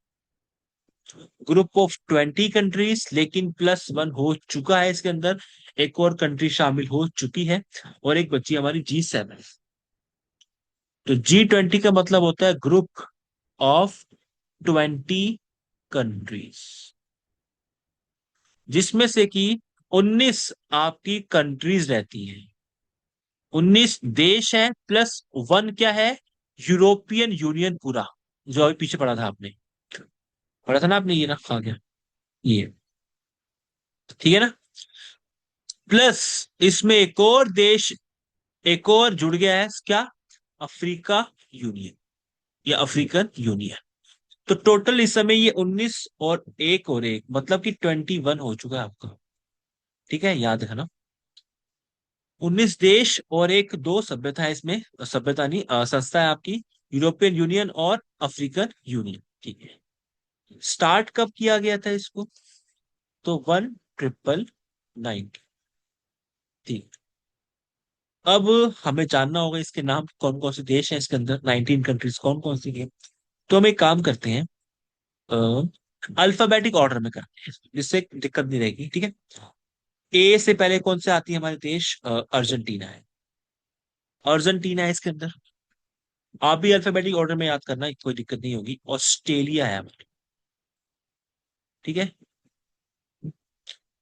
ग्रुप ऑफ 20 कंट्रीज, लेकिन +1 हो चुका है इसके अंदर, एक और कंट्री शामिल हो चुकी है। और एक बची हमारी G7। तो G20 का मतलब होता है ग्रुप ऑफ 20 कंट्रीज, जिसमें से कि 19 आपकी कंट्रीज रहती हैं, 19 देश है, प्लस वन क्या है, यूरोपियन यूनियन पूरा, जो अभी पीछे पड़ा था आपने, पढ़ा था ना आपने, ये रखा गया ये, ठीक है ना। प्लस इसमें एक और देश, एक और जुड़ गया है, क्या, अफ्रीका यूनियन या अफ्रीकन यूनियन। तो टोटल इस समय ये 19 और एक मतलब कि 21 हो चुका है आपका, ठीक है, याद है ना। 19 देश और एक दो सभ्यता है इसमें, सभ्यता नहीं, संस्था है आपकी, यूरोपियन यूनियन और अफ्रीकन यूनियन, ठीक है। स्टार्ट कब किया गया था इसको, तो 1999, ठीक। अब हमें जानना होगा इसके नाम, कौन कौन से देश हैं इसके अंदर, 19 कंट्रीज कौन कौन सी है। तो हम एक काम करते हैं, अल्फाबेटिक ऑर्डर में करते हैं, जिससे दिक्कत नहीं रहेगी, ठीक है। ए से पहले कौन से आती है हमारे देश, अर्जेंटीना है, अर्जेंटीना है इसके अंदर। आप भी अल्फाबेटिक ऑर्डर में याद करना, कोई दिक्कत नहीं होगी। ऑस्ट्रेलिया है हमारे, ठीक है,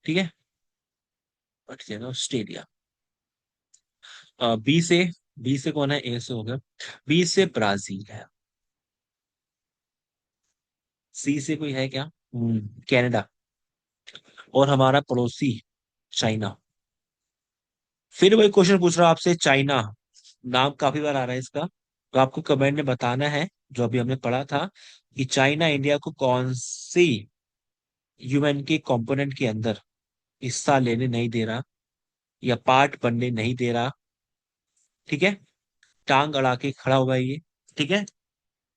ठीक है, ठीक है, ऑस्ट्रेलिया। बी से, बी से कौन है, ए से हो गया, बी से ब्राजील है। सी से कोई है क्या, कनाडा। और हमारा पड़ोसी चाइना। फिर वही क्वेश्चन पूछ रहा हूं आपसे, चाइना, नाम काफी बार आ रहा है इसका, तो आपको कमेंट में बताना है, जो अभी हमने पढ़ा था, कि चाइना इंडिया को कौन सी यूएन के कंपोनेंट के अंदर हिस्सा लेने नहीं दे रहा, या पार्ट बनने नहीं दे रहा, ठीक है। टांग अड़ा के खड़ा हुआ है ये, ठीक है।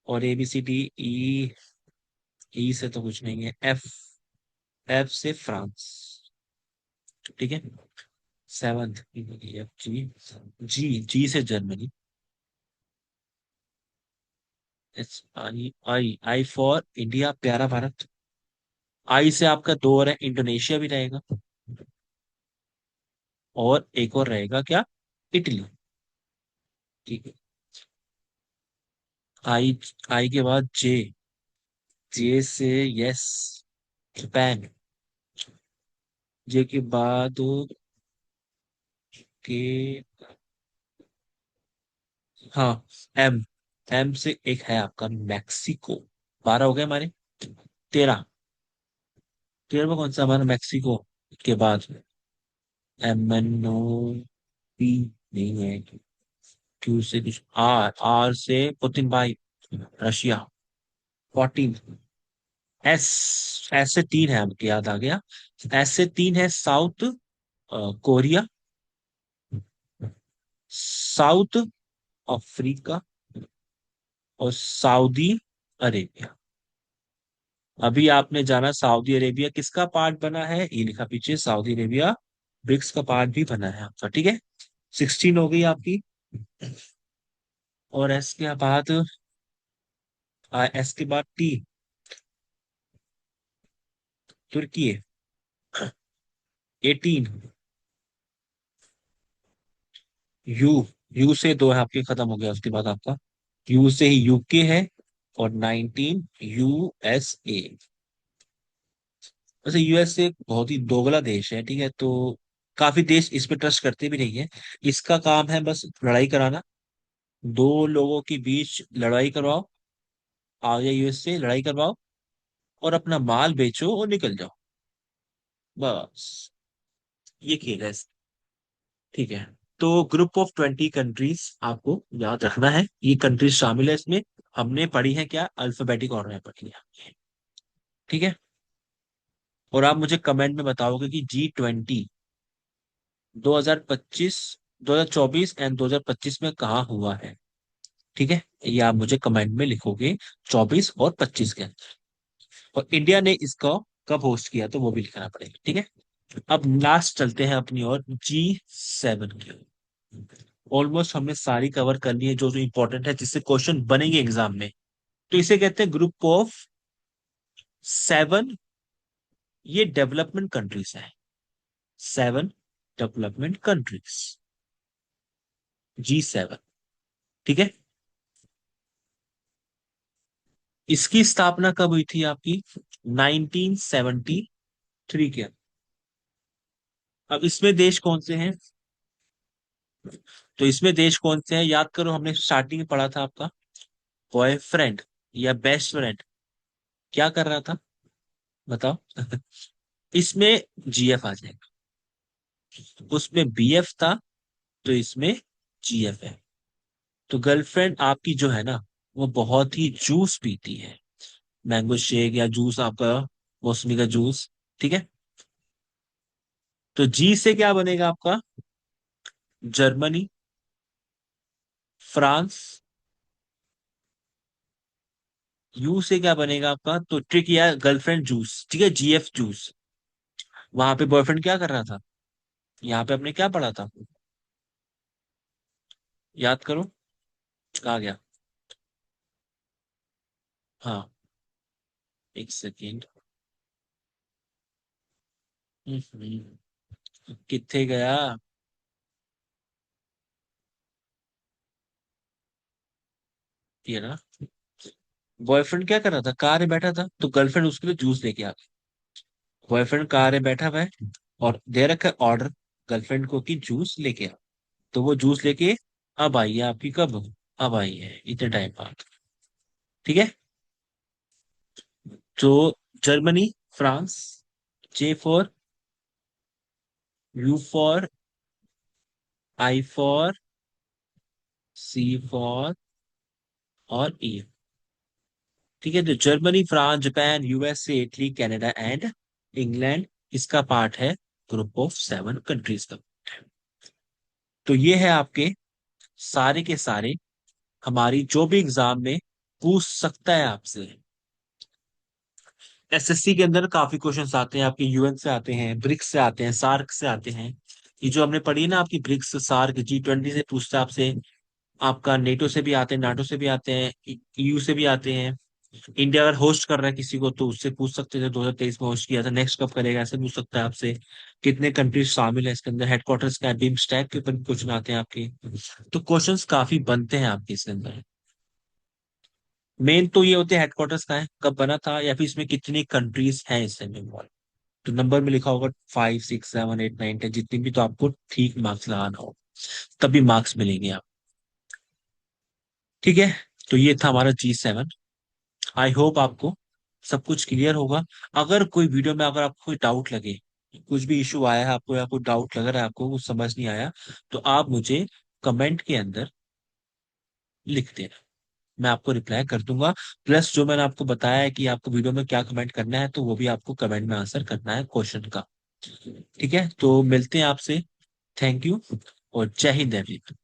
और A B C D E, ई से तो कुछ नहीं है, एफ, एफ से फ्रांस, ठीक है। सेवंथ, एफ जी, जी, जी से Germany, H I, I, I for India, प्यारा भारत। आई से आपका दो और है, इंडोनेशिया भी रहेगा, और एक और रहेगा क्या, इटली, ठीक है। आई, आई के बाद जे, जे से यस, जापान। जे के बाद के, हाँ, एम, एम से एक है आपका मैक्सिको। 12 हो गए हमारे, 13, 13 कौन सा हमारा, मैक्सिको के बाद एम एन ओ पी नहीं है, क्यू से कुछ, आर, आर से पुतिन भाई, रशिया, 14। एस, एस से 3 है, हमको याद आ गया, एस से 3 है, साउथ कोरिया, साउथ अफ्रीका, और सऊदी अरेबिया। अभी आपने जाना सऊदी अरेबिया किसका पार्ट बना है, ये लिखा पीछे, सऊदी अरेबिया ब्रिक्स का पार्ट भी बना है आपका, ठीक है। 16 हो गई आपकी। और एस के बाद, एस के बाद टी, तुर्की है, 18। यू, यू से दो है आपके, खत्म हो गया उसके बाद आपका, यू से ही यूके है, और 19 यूएसए। वैसे यूएसए बहुत ही दोगला देश है, ठीक है, तो काफी देश इस पे ट्रस्ट करते भी नहीं है। इसका काम है बस लड़ाई कराना, दो लोगों के बीच लड़ाई करवाओ, आ जाए यूएसए, लड़ाई करवाओ, और अपना माल बेचो और निकल जाओ, बस, ये खेल है, ठीक है। तो ग्रुप ऑफ 20 कंट्रीज आपको याद रखना है, ये कंट्रीज शामिल है इसमें, हमने पढ़ी है क्या, अल्फाबेटिक ऑर्डर में पढ़ी है, ठीक है। और आप मुझे कमेंट में बताओगे कि G20 2025, 2024 एंड 2025 में कहाँ हुआ है, ठीक है। ये आप मुझे कमेंट में लिखोगे, 24 और 25 के अंदर। और इंडिया ने इसको कब होस्ट किया, तो वो भी लिखना पड़ेगा, ठीक है। अब लास्ट चलते हैं अपनी और, G7 की ओर। ऑलमोस्ट हमने सारी कवर कर ली है, जो जो इंपॉर्टेंट है, जिससे क्वेश्चन बनेंगे एग्जाम में। तो इसे कहते हैं ग्रुप ऑफ 7, ये डेवलपमेंट कंट्रीज है, 7 डेवलपमेंट कंट्रीज, G7, ठीक है। इसकी स्थापना कब हुई थी आपकी? 1973 के। अब इसमें देश कौन से हैं? तो इसमें देश कौन से हैं याद करो, हमने स्टार्टिंग में पढ़ा था आपका। बॉयफ्रेंड या बेस्ट फ्रेंड क्या कर रहा था, बताओ? इसमें जीएफ आ जाएगा, उसमें बीएफ था, तो इसमें जीएफ है। तो गर्लफ्रेंड आपकी जो है ना, वो बहुत ही जूस पीती है, मैंगो शेक या जूस आपका, मौसमी का जूस। ठीक है। तो जी से क्या बनेगा आपका? Germany, France. यू से क्या बनेगा आपका? तो ट्रिक या गर्लफ्रेंड जूस, ठीक है, जीएफ जूस। वहां पे बॉयफ्रेंड क्या कर रहा था? यहाँ पे आपने क्या पढ़ा था, याद करो, कहा गया? हाँ, एक सेकेंड। किथे गया? ये ना, बॉयफ्रेंड क्या कर रहा था, कार में बैठा था, तो गर्लफ्रेंड उसके लिए जूस लेके आ गई। बॉयफ्रेंड कार में बैठा हुआ है और दे रखा है ऑर्डर गर्लफ्रेंड को कि जूस लेके आ। तो वो जूस लेके अब आई है आपकी, कब? अब आई है इतने टाइम बाद। ठीक है। तो Germany, France, J for, U for, I for, C for, और ई। ठीक है। तो Germany, France, Japan, USA, Italy, Canada and England इसका पार्ट है ग्रुप ऑफ 7 कंट्रीज का। तो ये है आपके सारे के सारे, हमारी जो भी एग्जाम में पूछ सकता है आपसे। एसएससी के अंदर काफी क्वेश्चंस आते हैं आपके, यूएन से आते हैं, ब्रिक्स से आते हैं, सार्क से आते हैं। ये जो हमने पढ़ी है ना आपकी, ब्रिक्स, सार्क, G20 से पूछता है आपसे। आपका नेटो से भी आते हैं, नाटो से भी आते हैं, ईयू से भी आते हैं। इंडिया अगर होस्ट कर रहा है किसी को तो उससे पूछ सकते थे, 2023 में होस्ट किया था, नेक्स्ट कब करेगा ऐसे पूछ सकता है आपसे। कितने कंट्रीज शामिल है इसके अंदर, हेडक्वार्टर्स का है, बिम्स्टैक के ऊपर क्वेश्चन आते हैं आपके। तो क्वेश्चंस काफी बनते हैं आपके इसके अंदर। मेन तो ये होते हैं हेडक्वार्टर्स का है, कब बना था, या फिर इसमें कितनी कंट्रीज हैं इससे में involved। तो नंबर में लिखा होगा 5, 6, 7, 8, 9, 10 जितनी भी, तो आपको ठीक मार्क्स लगाना हो, तभी मार्क्स मिलेंगे आप। ठीक है। तो ये था हमारा G7। आई होप आपको सब कुछ क्लियर होगा। अगर कोई वीडियो में अगर आपको कोई डाउट लगे, कुछ भी इशू आया है आपको, या कोई डाउट लग रहा है आपको, कुछ समझ नहीं आया, तो आप मुझे कमेंट के अंदर लिख देना, मैं आपको रिप्लाई कर दूंगा। प्लस जो मैंने आपको बताया है कि आपको वीडियो में क्या कमेंट करना है, तो वो भी आपको कमेंट में आंसर करना है क्वेश्चन का। ठीक है। तो मिलते हैं आपसे। थैंक यू और जय हिंद एवरीवन।